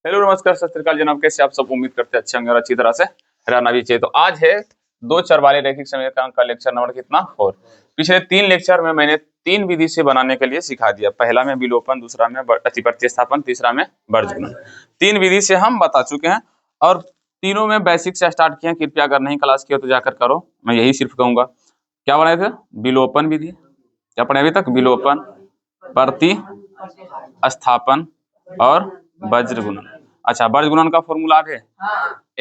Hello नमस्कार सत श्री अकाल जनाब, कैसे आप सब? उम्मीद करते हैं अच्छे होंगे और अच्छी तरह से रहना भी चाहिए। तो आज है दो चर वाले रैखिक समीकरण का लेक्चर नंबर कितना 4। पिछले 3 लेक्चर में मैंने 3 विधि से बनाने के लिए सिखा दिया। पहला में विलोपन, दूसरा में प्रतिस्थापन, तीसरा में वर्गमूल। 3 विधि से हम बता चुके हैं और तीनों में बेसिक से स्टार्ट किए हैं। कृपया अगर नहीं क्लास किया तो जाकर करो, मैं यही सिर्फ कहूंगा। क्या बनाए थे? विलोपन विधि। क्या पढ़े अभी तक? विलोपन, प्रतिस्थापन और वज्र गुणन। अच्छा, वज्र गुणन का फॉर्मूला है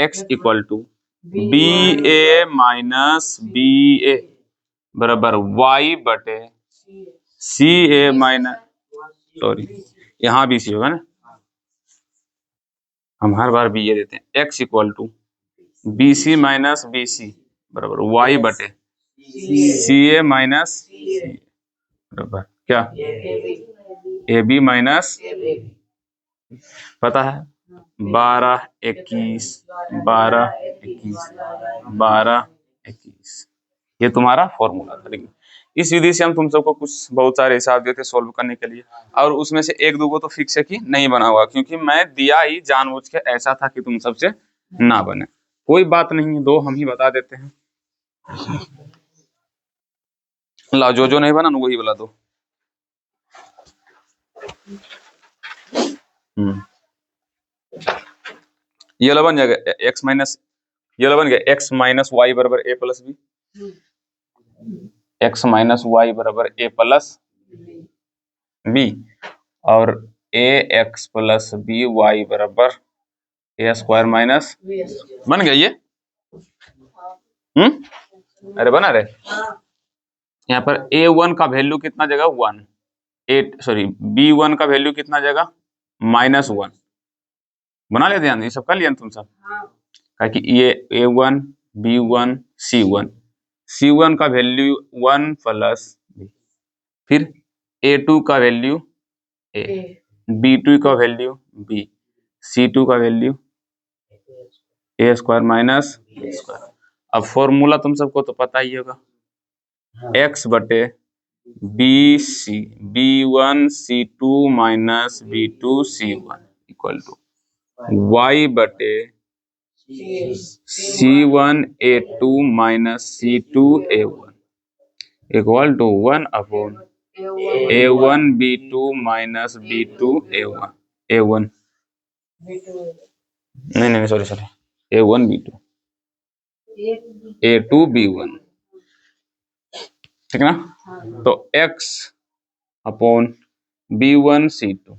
x equal to B A minus B A बराबर y बटे सी ए माइनस, सॉरी यहाँ बी सी होगा ना, हम हर बार बी ए देते हैं। x equal to b c minus b c बराबर y बटे सी ए माइनस बराबर क्या ए बी माइनस, पता है 12 21 12 21 12 21, ये तुम्हारा फॉर्मूला था। लेकिन इस विधि से हम तुम सबको कुछ बहुत सारे हिसाब देते सोल्व करने के लिए, और उसमें से एक दो को तो फिक्स है कि नहीं बना हुआ, क्योंकि मैं दिया ही जानबूझ के ऐसा था कि तुम सबसे ना बने। कोई बात नहीं, दो हम ही बता देते हैं। ला, जो नहीं बना वही बता दो। ये वाला बन जाएगा एक्स माइनस, ये वाला बन गया एक्स माइनस वाई बराबर A plus B. X minus Y बराबर ए प्लस बी, और A X plus B Y बराबर ए स्क्वायर माइनस, बन गया ये। अरे बना रे। यहाँ पर ए वन का वैल्यू कितना जगह 1, सॉरी बी वन का वैल्यू कितना जगह -1। बना ले ध्यान, ये सब कर लिया तुम सब। कि ये A one B one C one का वैल्यू 1 प्लस बी, फिर ए टू का वैल्यू ए, बी टू का वैल्यू बी, सी टू का value A square minus B square. अब फॉर्मूला तुम सबको तो पता ही होगा, एक्स बटे B C B one C two minus B two C one equal to Y बटे C one A two minus C two A one equal to 1 upon A one B two minus B two A one नहीं sorry A one B two A two B one, ठीक ना। तो x upon B one C two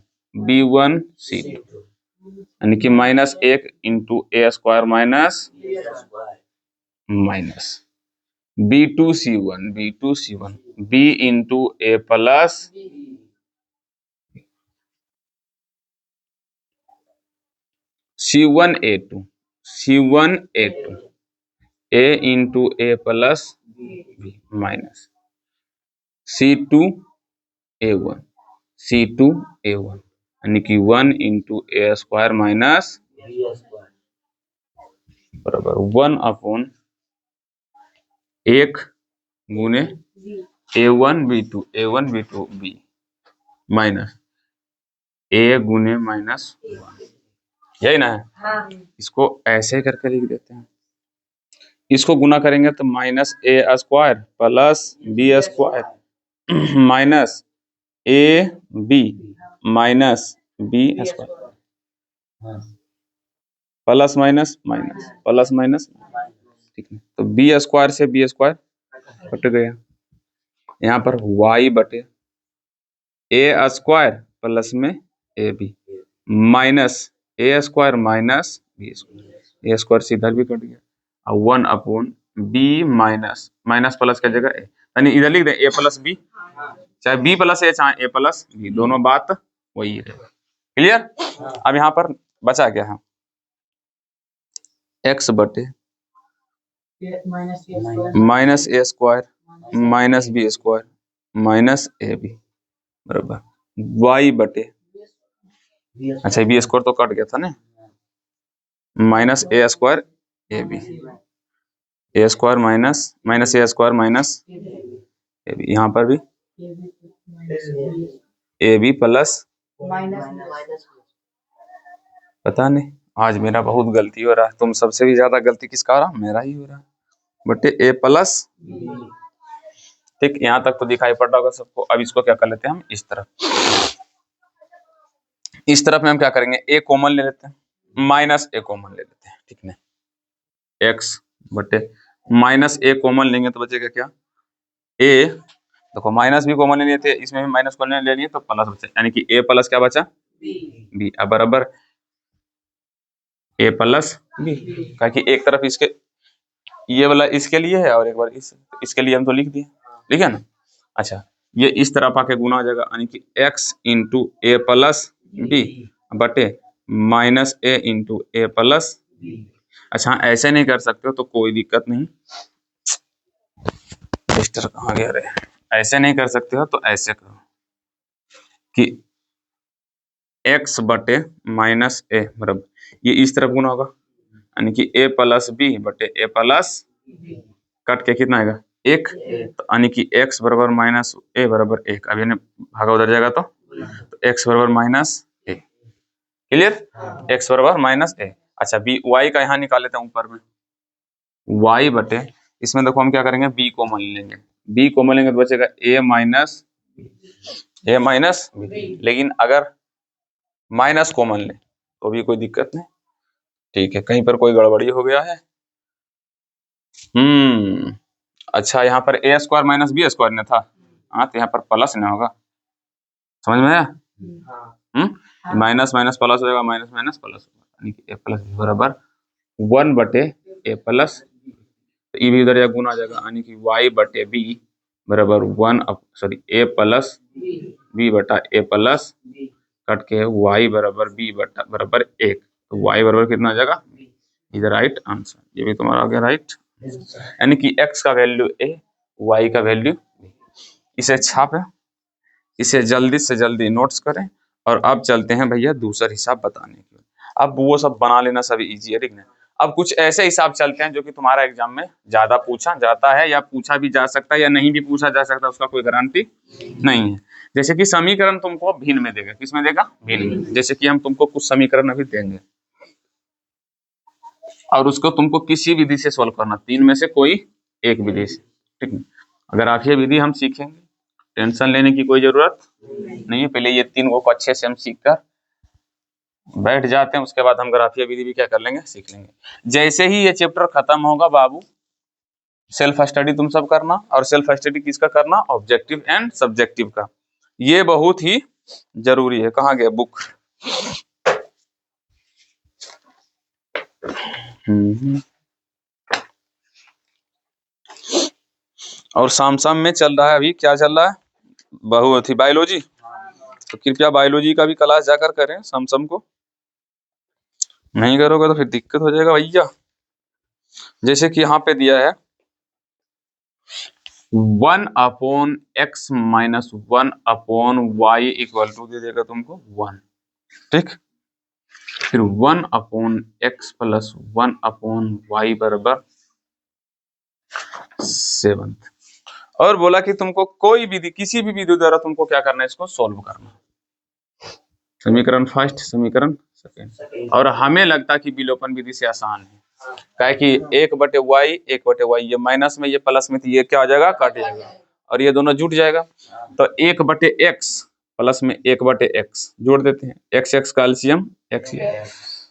यानी कि -1 into A square minus B two C one B into A plus C one A two A into A plus B minus C two A one यानी कि 1 into A square minus बराबर 1 upon 1 गुने A one B two B minus A गुने -1, यही ना है। हाँ। इसको ऐसे करके लिख देते हैं, इसको गुना करेंगे तो minus a square plus b square minus a b minus B square plus minus ठीक है। तो बी स्क्वायर से बी स्क्वायर कट गया, यहाँ पर y बटे ए स्क्वायर प्लस में a b minus a square minus B square, a square से इधर भी कट गया, और 1 अपॉन बी माइनस प्लस की जगह ए, यानी इधर लिख दें ए प्लस बी, चाहे बी प्लस ए चाहे ए प्लस बी, दोनों बात वही है। क्लियर? अब यहाँ पर बचा क्या है, x बटे minus a square minus B square minus a b बराबर y बटे, अच्छा बी स्क्वायर तो कट गया था ना, minus a square a b, a square minus a square minus a b, यहाँ पर भी ए बी प्लस पता नहीं, आज मेरा बहुत गलती हो रहा है। तुम सबसे भी ज्यादा गलती किसका हो रहा है? मेरा ही हो रहा है। बटे ए प्लस, ठीक, यहाँ तक तो दिखाई पड़ रहा होगा सबको। अब इसको क्या कर लेते हैं हम, इस तरफ। इस तरफ में हम क्या करेंगे, ए कॉमन ले लेते हैं, माइनस ए कॉमन ले लेते हैं, ठीक है। एक्स बटे माइनस ए कॉमन लेंगे तो बचेगा क्या, ए। देखो माइनस भी कॉमन ले लिए थे, इसमें भी माइनस कॉमन ले लिए तो प्लस बचा, यानी कि ए प्लस क्या बचा, बी। अब बराबर ए प्लस बी, क्योंकि एक तरफ इसके ये वाला इसके लिए है और एक बार इसके लिए हम तो लिख दिए, ठीक है ना। अच्छा, ये इस तरफ आके गुना हो जाएगा, यानी कि x into A plus B बटे minus A into A plus. अच्छा, ऐसे नहीं कर सकते हो तो कोई दिक्कत नहीं, मिस्टर कहाँ गया रे, ऐसे नहीं कर सकते हो तो ऐसे करो कि x बटे माइनस ए बराबर ये इस तरफ गुना होगा, यानी कि ए प्लस बी बटे ए प्लस कट के कितना आएगा, एक, तो यानी कि x बराबर माइनस ए बराबर एक। अब यानी भागा उधर जाएगा तो x बराबर माइनस ए, क्लियर, x बराबर माइनस ए। अच्छा, बी y का यहाँ निकाल लेते हैं ऊपर में, y बटे इसमें देखो हम क्या करेंगे, b कॉमन लेंगे, b कॉमन लेंगे तो बचेगा a माइनस b। लेकिन अगर माइनस कॉमन ले तो भी कोई दिक्कत नहीं, ठीक है। कहीं पर कोई गड़बड़ी हो गया है, अच्छा, यहाँ पर ए स्क्वायर माइनस बी स्क्वायर ने था, हाँ, तो यहाँ पर प्लस न होगा, समझ में आया, माइनस माइनस प्लस हो जाएगा, माइनस माइनस प्लस होगा, यानी कि ए प्लस बी बराबर 1 बटे ए प्लस, तो ये भी उधर या गुना आ जाएगा, यानी कि y बटे बी बराबर 1 ए प्लस बी बटा ए प्लस कट के y बराबर बी बटा बराबर 1, तो y बराबर कितना आ जाएगा, इधर राइट आंसर, ये भी तुम्हारा आ गया राइट। यानी कि x का वैल्यू a, y का वैल्यू b। इसे छापें, इसे जल्दी से जल्दी नोट्स करें, और अब चलते हैं भैया दूसरा हिसाब बताने के। अब वो सब बना लेना सब इजी है, ठीक है। अब कुछ ऐसे हिसाब चलते हैं जो कि तुम्हारा एग्जाम में ज्यादा पूछा जाता है, या पूछा भी जा सकता है या नहीं भी पूछा जा सकता, उसका कोई गारंटी नहीं है। जैसे कि समीकरण तुमको भिन्न में देगा, किस में देगा, भिन्न में। जैसे कि हम तुमको कुछ समीकरण अभी देंगे और उसको तुमको किसी विधि से सोल्व करना, तीन में से कोई एक विधि से, ठीक है। अगर आप ये विधि हम सीखेंगे, टेंशन लेने की कोई जरूरत नहीं है। पहले ये तीन को अच्छे से हम सीख कर बैठ जाते हैं, उसके बाद हम ग्राफीय विधि भी क्या कर लेंगे, सीख लेंगे। जैसे ही ये चैप्टर खत्म होगा बाबू, सेल्फ स्टडी तुम सब करना, और सेल्फ स्टडी किसका करना, ऑब्जेक्टिव एंड सब्जेक्टिव का। ये बहुत ही जरूरी है। कहाँ गया बुक, और शाम शाम में चल रहा है, अभी क्या चल रहा है, बहु बायोलॉजी, तो कृपया बायोलॉजी का भी क्लास जाकर करें शाम शाम को, नहीं करोगे तो फिर दिक्कत हो जाएगा भैया। जैसे कि यहाँ पे दिया है 1/x minus 1/y equal to दे देगा तुमको 1, ठीक। फिर 1/x प्लस 1/y बराबर 7, और बोला कि तुमको कोई विधि, किसी भी विधि द्वारा तुमको क्या करना है, इसको सॉल्व करना, समीकरण फर्स्ट, समीकरण सेकेंड। और हमें लगता कि विलोपन विधि से आसान है, क्या है कि 1/y ये माइनस में, ये प्लस में, तो ये क्या हो जाएगा, कट जाएगा, और ये दोनों जुट जाएगा, तो 1/x प्लस में 1/x जोड़ देते हैं, x का एलसीएम x,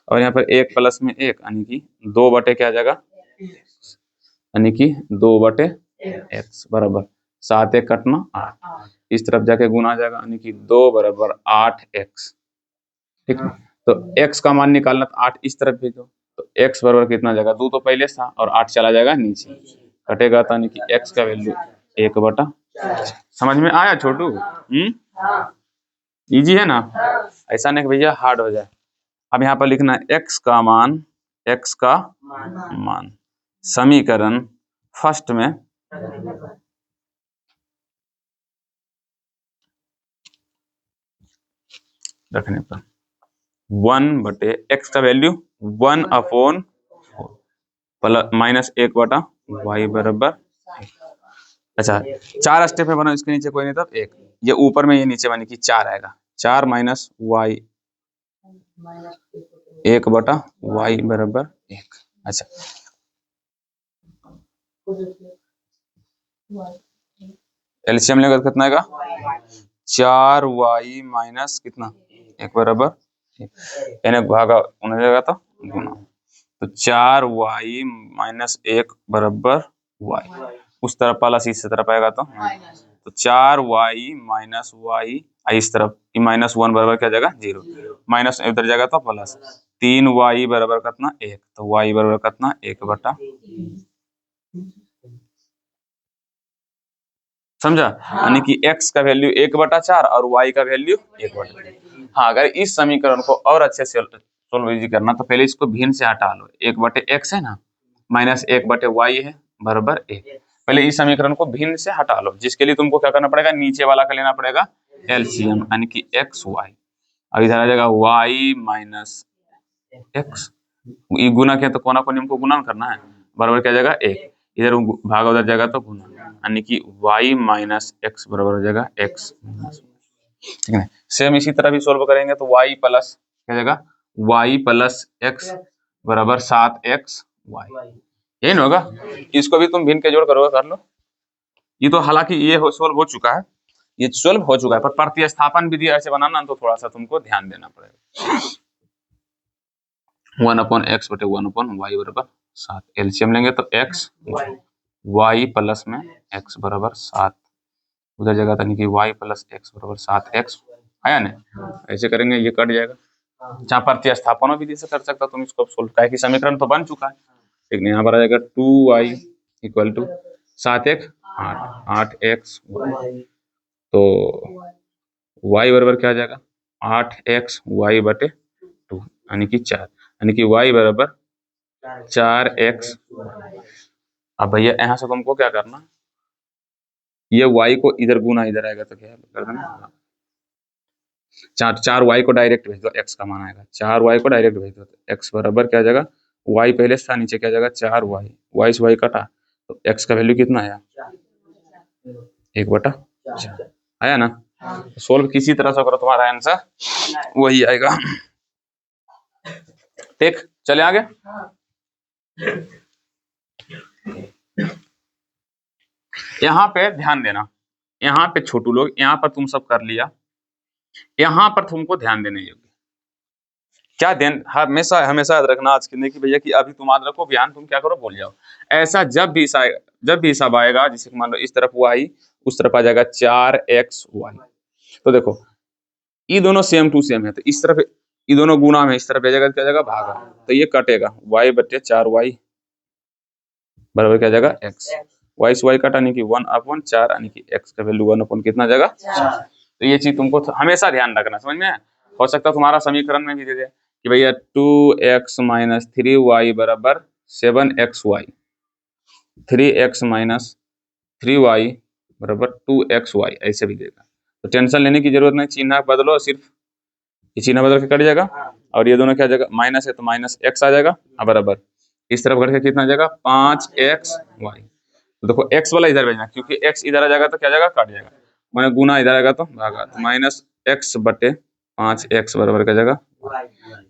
और यहाँ पर 1 प्लस में 1, यानी कि 2 बटे क्या आ जाएगा, यानी कि 2/x बराबर 7 1 कटना 8, इस तरफ जाके गुना आ जाएगा, यानी कि 2 बराबर 8x, ठीक है। तो x का मान निकालना, तो 8 इस तरफ भेजो, तो x बराबर कितना आ जाएगा, 2 तो पहले था और 8 चला जाएगा नीचे, कटेगा, तो यानी कि x का वैल्यू 1/4। समझ में आया छोटू, इजी है ना, ऐसा नहीं कि भैया हार्ड हो जाए। अब यहाँ पर लिखना है x का मान समीकरण फर्स्ट में रखने पर 1/x का वैल्यू 1/4 प्लस माइनस 1/y बराबर। अच्छा, 4 स्टेप में बना, इसके नीचे कोई नहीं था, एक ये ऊपर में, ये नीचे, यानी कि 4 आएगा, 4 माइनस y 1/y बराबर 1। अच्छा एलसीएम लेकर कितना आएगा 4y माइनस कितना 1 बराबर 1, यानी भागा होने जाएगा तो गुना, तो 4y माइनस 1 बराबर y, उस तरफ प्लस इस तरफ आएगा तो 4y माइनस y इस तरफ माइनस 1 बराबर क्या जाएगा 0, माइनस इधर जाएगा तो प्लस 3y बराबर कितना 1, तो y बराबर कितना 1/, समझा, यानी कि x का वैल्यू 1/4 और y का वैल्यू 1/3। हाँ अगर इस समीकरण को और अच्छे से सोल्व करना तो पहले इसको भिन्न से हटा लो, 1/x है ना माइनस 1/y है बराबर 1। पहले इस समीकरण को भिन्न से हटा लो, जिसके लिए तुमको क्या करना पड़ेगा नीचे वाला का लेना पड़ेगा एलसीएम, यानी कि x y, अब इधर आ जाएगा y माइनस x, ये गुना किया तो कोना कोनी हमको गुना करना है बराबर क्या जाएगा 1, इधर भागा उधर जाएगा तो गुना, यानी कि y माइनस x बराबर हो जाएगा x माइनस, ठीक है। सेम इसी तरह भी सोल्व करेंगे तो y प्लस क्या जाएगा y प्लस x बराबर 7x y, यही ना होगा। इसको भी तुम भिन्न के जोड़ करोगे कर लो, ये तो हालांकि ये सोल्व हो चुका है, ये सोल्व हो चुका है, पर प्रतिस्थापन विधि ऐसे बनाना तो थोड़ा सा तुमको ध्यान देना पड़ेगा। 1/x बटे 1/y बराबर 7, एलसीएम लेंगे तो x y प्लस में x बराबर 7, उधर जगह था कि y प्लस x बराबर 7x आया ना, ऐसे करेंगे ये कट जाएगा। जहाँ प्रतिस्थापन विधि से कर सकता तुम इसको सोल्व, का कि समीकरण तो बन चुका है, ठीक नहीं, यहाँ पर आ जाएगा 2y equal to 7x 8x, तो y बराबर क्या आ जाएगा 8x y बटे 2, यानी कि 4, यानी कि y बराबर 4x। अब भैया यहाँ से तुमको क्या करना, ये y को इधर गुना इधर आएगा तो क्या कर देना, 4 y को डायरेक्ट भेज दो, x का मान आएगा 4 y को डायरेक्ट भेज दो, तो x बराबर क्या आ जाएगा, y पहले था नीचे क्या जाएगा 4y, y से y कटा तो x का वैल्यू कितना आया 1/4 आया ना। सोल्व किसी तरह से करो तुम्हारा आंसर वही आएगा, ठीक। चले आगे, यहाँ पे ध्यान देना, यहाँ पे छोटू लोग, यहाँ पर तुम सब कर लिया, यहाँ पर तुमको ध्यान देने योग्य क्या ध्यान हमेशा हमेशा याद रखना आज के कि भैया कि अभी तुम याद रखो बयान तुम क्या करो बोल जाओ, ऐसा जब भी हिसाब आएगा, जैसे मान लो इस तरफ y उस तरफ आ जाएगा 4xy, तो देखो ये दोनों सेम टू सेम है, तो इस तरफ ये दोनों गुना में इस तरफ जाएगा क्या जाएगा भागा, तो ये कटेगा y बटे 4y बराबर क्या जाएगा x, y से y कटा यानी कि 1/4, यानी कि x का वैल्यू 1 कितना जाएगा 4। तो ये चीज तुमको हमेशा ध्यान रखना, समझ में, हो सकता है तुम्हारा समीकरण में भी दे दे कि भैया 2x माइनस 3y बराबर 7xy, 3x माइनस 3y बराबर 2xy ऐसे भी देगा, तो टेंशन लेने की जरूरत नहीं, चिन्ह बदलो, सिर्फ ये चिन्ह बदल के कट जाएगा, और ये दोनों क्या जाएगा माइनस है तो माइनस x आ जाएगा बराबर इस तरफ करके कितना जाएगा 5xy, तो देखो x वाला इधर भेजना, क्योंकि x इधर आ जाएगा तो क्या जाएगा कट जाएगा, मैंने गुना इधर आएगा तो भागा, तो माइनस x बटे 5x बराबर क्या जाएगा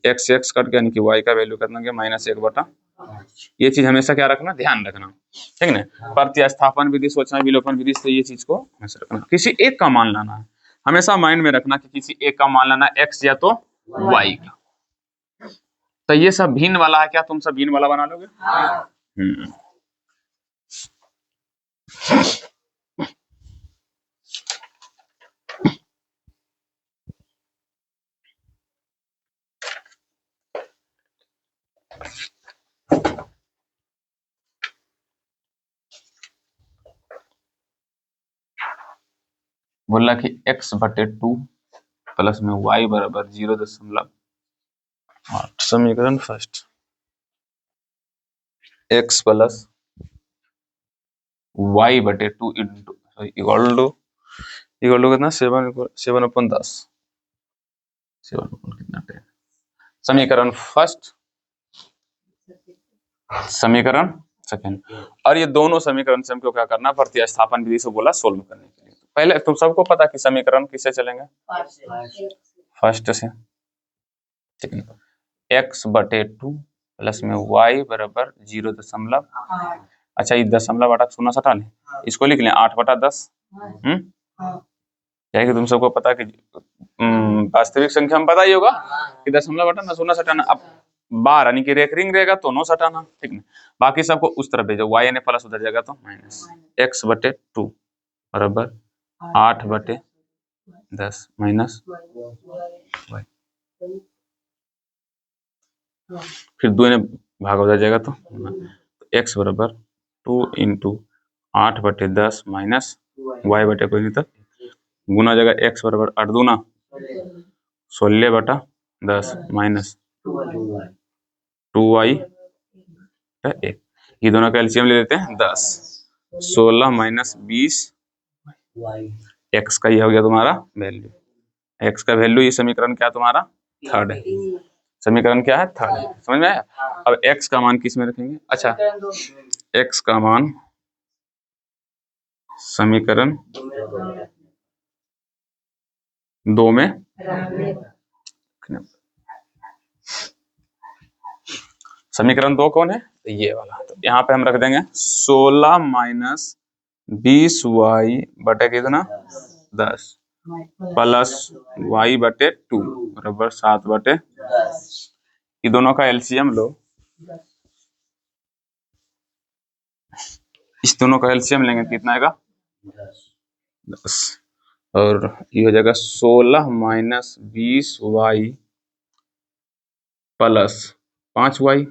x कट गया, यानी कि y का वैल्यू कितना गया -1/, ये चीज हमेशा क्या रखना ध्यान रखना, ठीक ना। प्रतिस्थापन विधि, सोचना विलोपन विधि से ये चीज को हमेशा रखना, किसी एक का मान लाना है, हमेशा माइंड में रखना कि किसी एक का मान लाना x या तो y का, तो ये सब भिन्न वाला है, क्या तुम सब भिन्न वाला बना लोगे? बोला कि x बटे 2 प्लस में y बराबर 0.8, समीकरण फर्स्ट, x प्लस y बटे 2 इक्वल टू कितना 7/10, 7 कितना 10, समीकरण फर्स्ट, समीकरण सेकंड, और ये दोनों समीकरण से हमको क्या करना, प्रतिस्थापन विधि से बोला सोल्व करने के लिए। पहले तुम सबको पता कि समीकरण किससे चलेंगे, फर्स्ट से, ठीक है। x बटे 2 प्लस में y बराबर 0.। अच्छा ये दशमलव बटा शून्य हटा लें, इसको लिख लें 8/10। क्या है कि तुम सबको पता कि वास्तविक संख्या में पता ही होगा कि दशमलव बटा ना शून्य हटाना, अब बार यानी कि रेकरिंग रहेगा तो 9 हटाना, ठीक है। बाकी सबको उस तरफ भेजो, y यानी प्लस उधर जाएगा तो माइनस x बटे 2 बराबर 8/10 माइनस y, फिर 2 ने भाग हो जाएगा तो x बराबर 2 इंटू 8/10 माइनस y बटे कोई नहीं था गुना जाएगा x बराबर 8 दूना 16/10 माइनस 2y 1। ये दोनों का एलसीएम ले लेते हैं 10, 16 माइनस 20 x का ये हो गया तुम्हारा वैल्यू। x का वैल्यू, ये समीकरण क्या तुम्हारा थर्ड है, समीकरण क्या है थर्ड है, समझ में आया। अब x का मान किस में रखेंगे, अच्छा x का मान समीकरण 2 में, समीकरण 2 कौन है, ये वाला, तो यहाँ पे हम रख देंगे 16 माइनस 20y बटे कितना 10 प्लस y बटे 2 बराबर 7/10। ये दोनों का एलसीएम लो, इस दोनों का एलसीएम लेंगे कितना आएगा 10, और ये हो जाएगा 16 माइनस 20y प्लस 5y,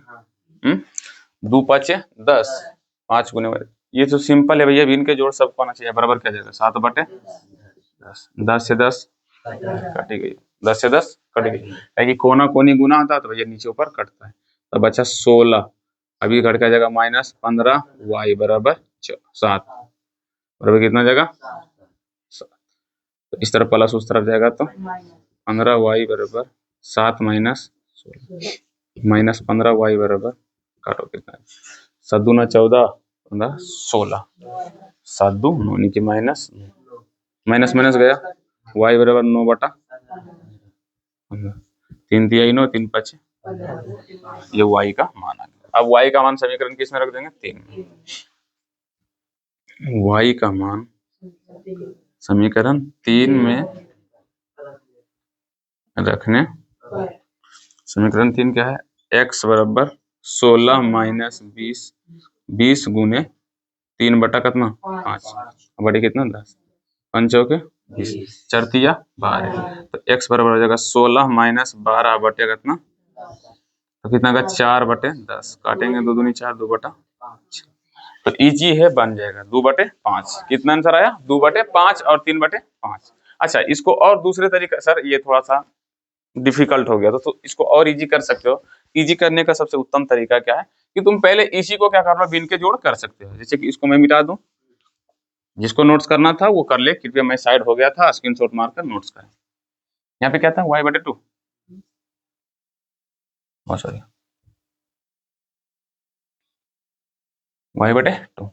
2 5 10, 5 गुने, ये तो सिंपल है भैया, इनके जोड़ सबको आना चाहिए, बराबर क्या जाएगा 7/10। 10 से 10 कटी गई, 10 से 10 कट गई, कि कोना कोनी गुना होता है तो भैया नीचे ऊपर कटता है, तो बचा 16, अभी घट का जाएगा माइनस 15y बराबर 7 बराबर कितना जाएगा 7। तो इस तरफ प्लस उस तरफ जाएगा तो 15y बराबर 7 माइनस 15y बराबर काटो कितना, 7 दूना 14 15 16, 7 2 9 नीचे माइनस माइनस गया, y बराबर 9/3 3 9 3 5, ये y का मान आ गया। अब y का मान समीकरण किस में रख देंगे 3 में, y का मान समीकरण 3 में रखने, समीकरण 3 क्या है, x बराबर 16 माइनस 20 गुने 3 बटा कितना 5 बटे कितना 10, 5 के 20 चरतिया 12, तो x बराबर हो जाएगा 16 माइनस 12 बटे कितना, तो कितना का 4/10, काटेंगे 2 दूनी 4 2/5, तो इजी है बन जाएगा 2/5। कितना आंसर आया 2/5 और 3/5। अच्छा इसको और दूसरे तरीके, सर ये थोड़ा सा डिफिकल्ट हो गया तो इसको और इजी कर सकते हो। इजी करने का सबसे उत्तम तरीका क्या है कि तुम पहले इसी को क्या कर लो, बिन के जोड़ कर सकते हो। जैसे कि इसको मैं मिटा दूं, जिसको नोट्स करना था वो कर ले, कृपया मैं साइड हो गया था, स्क्रीनशॉट मारकर नोट्स करें। यहाँ पे क्या था y/2, सॉरी y/2,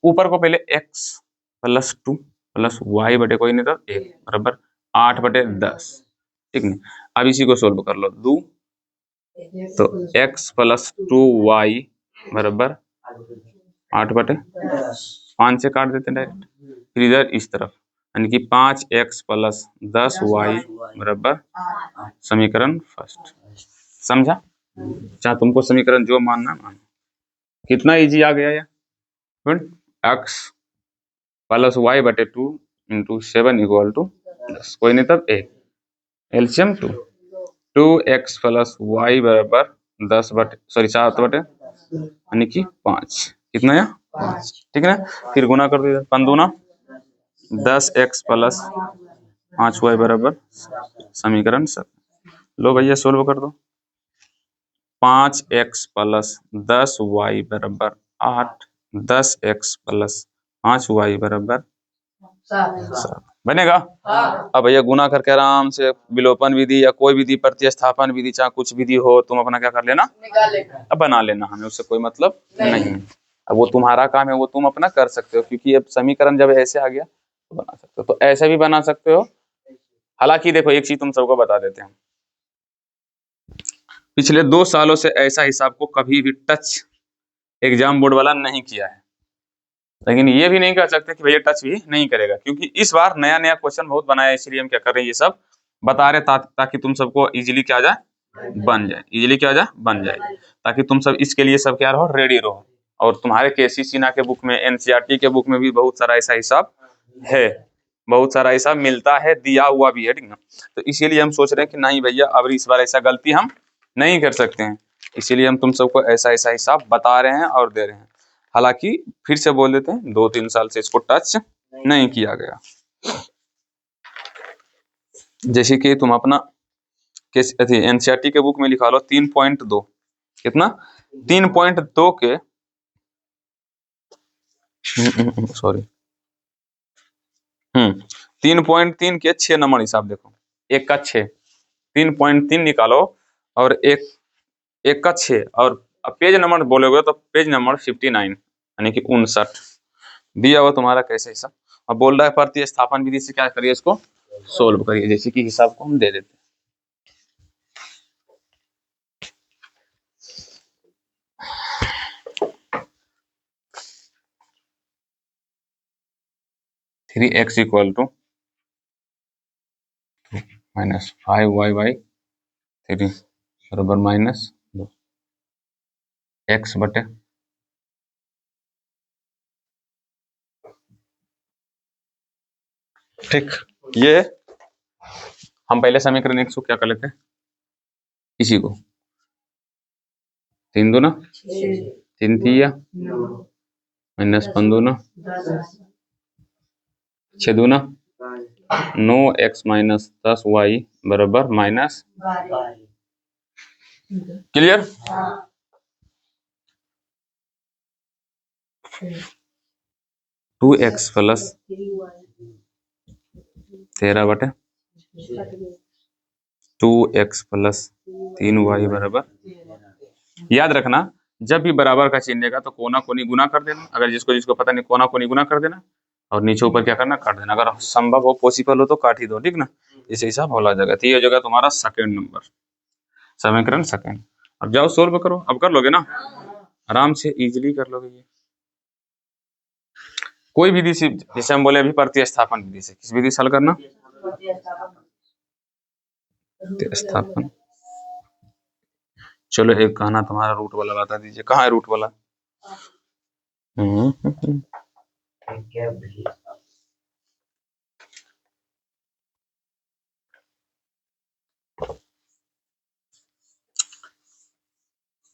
ऊपर को पहले x प्लस 2 प्लस y बटे कोई नहीं था 1 बराबर 8/10, ठीक नहीं। अब इसी को सोल्व कर लो, 2 तो x प्लस 2y बराबर 8/5 से काट देते हैं डायरेक्ट, फिर इधर इस तरफ यानी कि 5x प्लस 10y बराबर समीकरण फर्स्ट। समझा, चाहे तुमको समीकरण जो मानना मानो। कितना इजी आ गया ये, x प्लस y बटे 2 इंटू 7 इक्वल टू 10, कोई नहीं तब 1, एलसीएम 2x प्लस y बराबर 7/, यानी कि 5, कितना है 5, ठीक है ना। फिर गुना कर दो, 5 दूना 10x प्लस 5y बराबर समीकरण 7। लो भैया सोल्व कर दो, 5x प्लस 10y बराबर 8, 10x प्लस 5y बराबर 7 बनेगा। अब भैया गुना करके आराम से विलोपन विधि या कोई विधि, प्रतिस्थापन विधि, चाहे कुछ विधि हो, तुम अपना क्या कर लेना, अब बना लेना, हमें उससे कोई मतलब नहीं। अब वो तुम्हारा काम है, वो तुम अपना कर सकते हो, क्योंकि अब समीकरण जब ऐसे आ गया तो बना सकते हो, तो ऐसे भी बना सकते हो। हालांकि देखो एक चीज तुम सबको बता देते हैं, पिछले 2 सालों से ऐसा हिसाब को कभी भी टच एग्जाम बोर्ड वाला नहीं किया है, लेकिन ये भी नहीं कह सकते कि भैया टच भी नहीं करेगा, क्योंकि इस बार नया नया क्वेश्चन बहुत बनाया है, इसलिए हम क्या कर रहे हैं, ये सब बता रहे ताकि तुम सबको इजीली क्या आ जाए, बन जाए, इजीली क्या आ जाए, बन जाए, ताकि तुम सब इसके लिए सब क्या रहो, रेडी रहो। और तुम्हारे केसी सिन्हा के बुक में, एनसीईआरटी के बुक में भी बहुत सारा ऐसा हिसाब है, बहुत सारा हिसाब मिलता है, दिया हुआ भी है, ठीक ना। तो इसीलिए हम सोच रहे हैं कि नहीं भैया अब इस बार ऐसा गलती हम नहीं कर सकते हैं, इसीलिए हम तुम सबको ऐसा ऐसा हिसाब बता रहे हैं और दे रहे हैं। हालांकि फिर से बोल देते हैं 2-3 साल से इसको टच नहीं किया गया। जैसे कि तुम अपना एनसीईआरटी के बुक में लिखा लो 3.2, कितना 3.2 के सॉरी 3.3 के 6 नंबर हिसाब देखो, एक का 6, 3.3 निकालो और एक का 6, और पेज नंबर बोलोगे तो पेज नंबर 59 यानी कि 59 दिया हुआ तुम्हारा कैसे हिसाब। अब बोल रहा है प्रतिस्थापन विधि से क्या करिए, इसको सोल्व करिए, जैसे कि हिसाब को हम दे देते हैं। Three x equal to -5y/3 बराबर -2 x बटे ठीक। ये हम पहले समीकरण x को क्या कर लेते हैं, इसी को 3 दूना 3 तिया -5 दूना 6 दूना 9x - 10y बराबर माइनस, क्लियर। 2x प्लस 13 बटे 2x प्लस 3y बराबर, याद रखना जब भी बराबर का चिन्ह देगा तो कोना कोनी गुना कर देना, अगर जिसको जिसको पता नहीं कोना कोनी गुना कर देना, और नीचे ऊपर क्या करना, काट देना, अगर संभव हो पॉसिबल हो तो काट ही दो, ठीक ना। इस हिसाब होला जाएगा। तो ये हो जाएगा तुम्हारा सेकंड नंबर, समीकरण सेकंड। अब जाओ सोल्व करो, अब कर लोगे ना, आराम से इजीली कर लोगे। ये कोई विधि से, जैसे हम बोले अभी प्रतिस्थापन विधि से, किस विधि से हल करना, प्रतिस्थापन। चलो एक कहना तुम्हारा रूट वाला बता दीजिए, कहाँ है रूट वाला।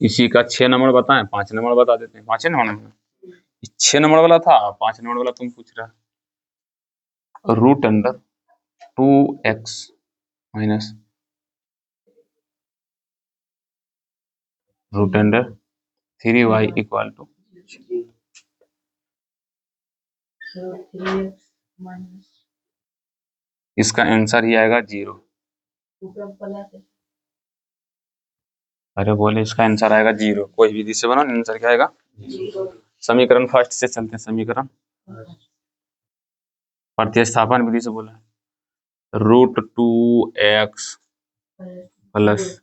इसी का 6 नंबर बताएं, 5 नंबर बता देते हैं, 5 नंबर में 6 नंबर वाला था, 5 नंबर वाला तुम पूछ रहा, root under 2x minus root under 3y equal to, इसका आंसर ही आएगा 0। अरे बोले इसका आंसर आएगा 0, कोई विधि से बना आंसर क्या आएगा 0। समीकरण फर्स्ट से चलते हैं, समीकरण प्रतिस्थापन विधि से बोला root 2x plus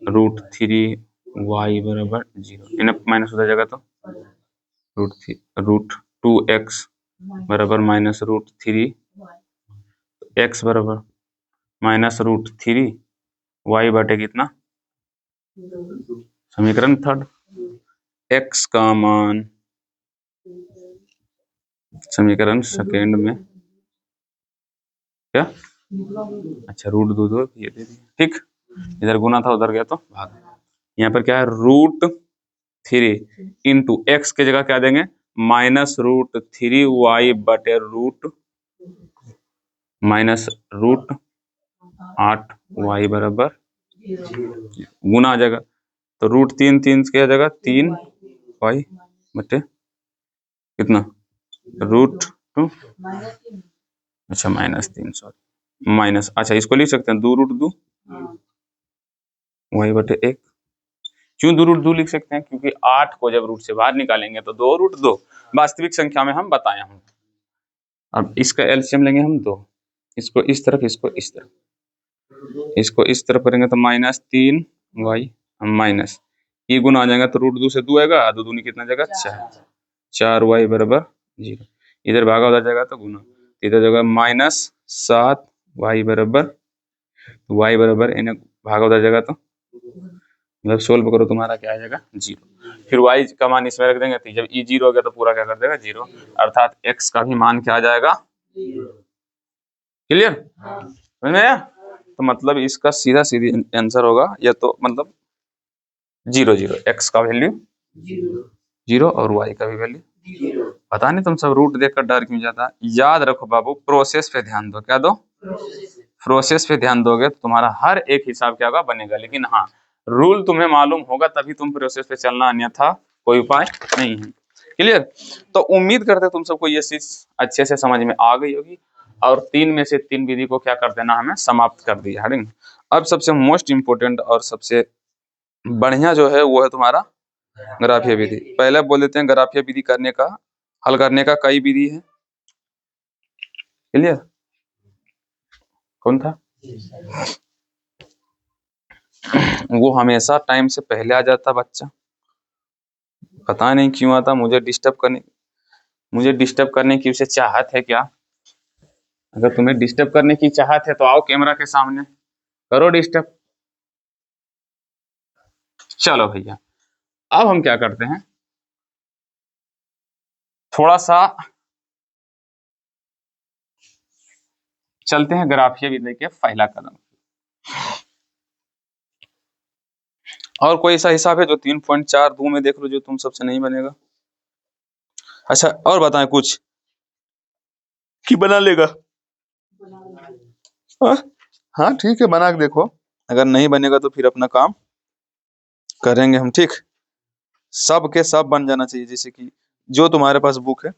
root 3y बराबर 0, इन्हें माइनस हो जाएगा तो रूट 2x बराबर माइनस रूट 3, x बराबर माइनस रूट 3y बटे कितना, समीकरण थर्ड। x का मान समीकरण सेकेंड में क्या, अच्छा रूट 2 ये दे दिया, ठीक। इधर गुना था उधर गया तो भाग। यहाँ पर क्या है, रूट 3 इंटू एक्स के जगह क्या देंगे, माइनस रूट 3y बटे रूट माइनस रूट 8y बराबर गुना आ जाएगा, तो रूट 3 क्या जाएगा 3y बटे कितना रूट 2, अच्छा -3 सॉरी माइनस, अच्छा इसको लिख सकते हैं 2 रूट 2 y बटे 1। क्यों 2 रूट 2 लिख सकते हैं, क्योंकि 8 को जब रूट से बाहर निकालेंगे तो 2 रूट 2 वास्तविक संख्या में हम बताए हम। अब इसका एलसीएम लेंगे हम 2, इसको इस तरफ, इसको इस तरफ, इसको इस तरफ करेंगे तो -3 वाई माइनस ई गुना आ जाएगा तो रूट 2 से 2 आएगा, 2 दूनी कितना जाएगा 4, 4y बराबर 0। इधर भागा उधर जाएगा तो गुना, इधर जगह -7y बराबर इन्हें भागा उधर जाएगा तो मतलब सोल्व करो तुम्हारा क्या आ जाएगा 0। फिर y का मान इसमें रख देंगे तो जब e 0 हो गया तो पूरा क्या कर देगा 0, अर्थात x का भी मान क्या आ जाएगा 0। क्लियर, समझ में आया? तो मतलब इसका सीधा सीधी आंसर होगा या तो मतलब 0 0, x का वैल्यू 0 और y का भी वैल्यू 0। पता नहीं तुम सब रूट देखकर डर क्यों जाता है। याद रखो बाबू, प्रोसेस पे ध्यान दो। क्या दो? प्रोसेस पे ध्यान दोगे तो तुम्हारा हर एक हिसाब क्या होगा बनेगा, लेकिन हाँ रूल तुम्हें मालूम होगा तभी तुम प्रोसेस पे चलना, अन्यथा कोई उपाय नहीं है। क्लियर? तो उम्मीद करते तुम सबको ये चीज अच्छे से समझ में आ गई होगी और 3 में से 3 विधि को क्या कर देना, हमें समाप्त कर दिया है। अब सबसे मोस्ट इंपोर्टेंट और सबसे बढ़िया जो है वो है तुम्हारा ग्राफीय विधि। पहले बोल देते हैं ग्राफीय विधि करने का, हल करने का कई विधि है। क्लियर? कौन था? वो हमेशा टाइम से पहले आ जाता बच्चा, पता नहीं क्यों आता, मुझे डिस्टर्ब करने की उसे चाहत है क्या? अगर तुम्हें डिस्टर्ब करने की चाहत है तो आओ कैमरा के सामने करो डिस्टर्ब। चलो भैया, अब हम क्या करते हैं, थोड़ा सा चलते हैं ग्राफीय विधि के पहला कदम। और कोई ऐसा हिसाब है जो 3.4 में देख लो जो तुम सबसे नहीं बनेगा? अच्छा और बताएं कुछ कि बना लेगा? हाँ ठीक है, बना के देखो, अगर नहीं बनेगा तो फिर अपना काम करेंगे हम। ठीक, सब के सब बन जाना चाहिए, जैसे कि जो तुम्हारे पास बुक है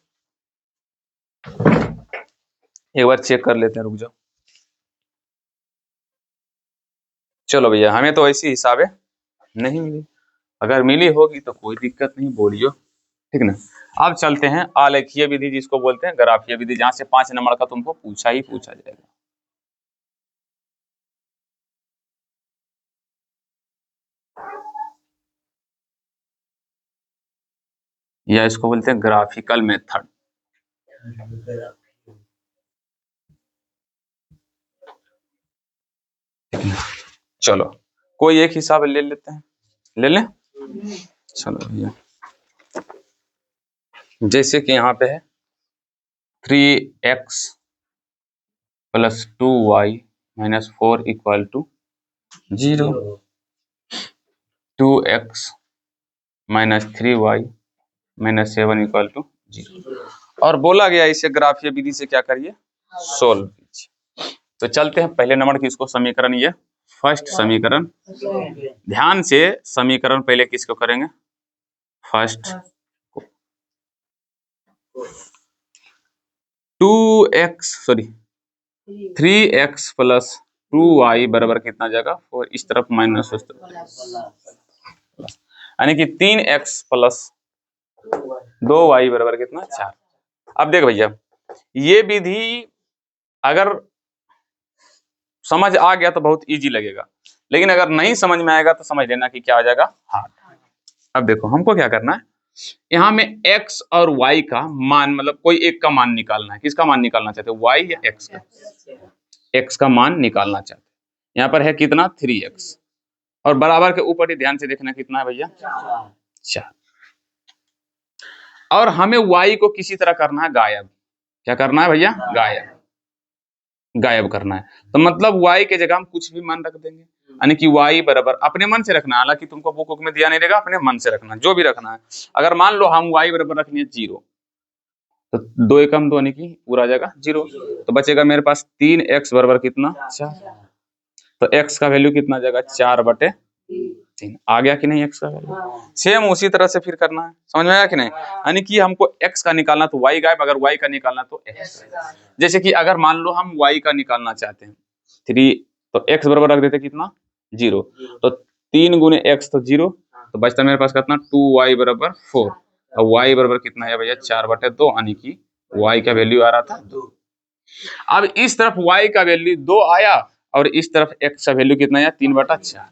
एक बार चेक कर लेते हैं, रुक जाओ। चलो भैया, हमें तो ऐसी हिसाबें नहीं मिली, अगर मिली होगी तो कोई दिक्कत नहीं, बोलियो। ठीक ना? अब चलते हैं आलेखीय विधि, जिसको बोलते हैं ग्राफीय विधि, जहां से 5 नंबर का तुमको पूछा ही पूछा जाएगा। या इसको बोलते हैं ग्राफिकल मेथड। चलो कोई एक हिसाब ले लेते हैं, ले लें? चलो भैया, जैसे कि यहाँ पे है 3x + 2y - 4 = 0, 2x - 3y - 7 = 0, और बोला गया इसे ग्राफीय विधि से क्या करिए, सोल्व कीजिए। तो चलते हैं पहले नंबर की, इसको समीकरण, ये फर्स्ट समीकरण, ध्यान से समीकरण पहले किसको करेंगे, फर्स्ट। 3x + 2y बराबर कितना जाएगा 4, इस तरफ माइनस उस तरफ, यानी कि 3x + 2y बराबर कितना 4। अब देख भैया, ये विधि अगर समझ आ गया तो बहुत इजी लगेगा, लेकिन अगर नहीं समझ में आएगा तो समझ लेना कि क्या आ जाएगा, हार्ड। अब देखो हमको क्या करना है, यहाँ में x और y का मान, मतलब कोई एक का मान निकालना है। किसका मान निकालना चाहते हैं, y या x का? x का मान निकालना चाहते हैं। यहाँ पर है कितना 3x, और बराबर के ऊपर ही ध्यान से देखना कितना है भैया 4, और हमें y को किसी तरह करना है गायब। क्या करना है भैया, गायब करना है। तो मतलब y के जगह हम कुछ भी मान रख देंगे, यानी कि y बराबर अपने मन से रखना है, हालांकि तुमको बुक में दिया नहीं रहेगा, अपने मन से रखना जो भी रखना है। अगर मान लो हम y बराबर रखनी है 0, तो 2 एकम 2 यानी कि पूरा आ जाएगा 0, तो बचेगा मेरे पास 3x बराबर कितना 4, तो x का वैल्यू कितना जाएगा 4/3 आ गया कि नहीं x का वैल्यू। सेम उसी तरह से फिर करना है, समझ में आया कि नहीं? यानी कि हमको x का निकालना तो y गायब, अगर y का निकालना तो x। जैसे कि अगर मान लो हम y का निकालना चाहते हैं 3, तो x बराबर रख देते कितना 0, तो 3 × x तो 0, तो बचता मेरे पास कितना 2y बराबर 4, और y बराबर कितना है भैया 4/2, यानी कि y का वैल्यू आ रहा था 2। अब इस तरफ y का वैल्यू 2 आया और इस तरफ x का वैल्यू कितना आया 3/4,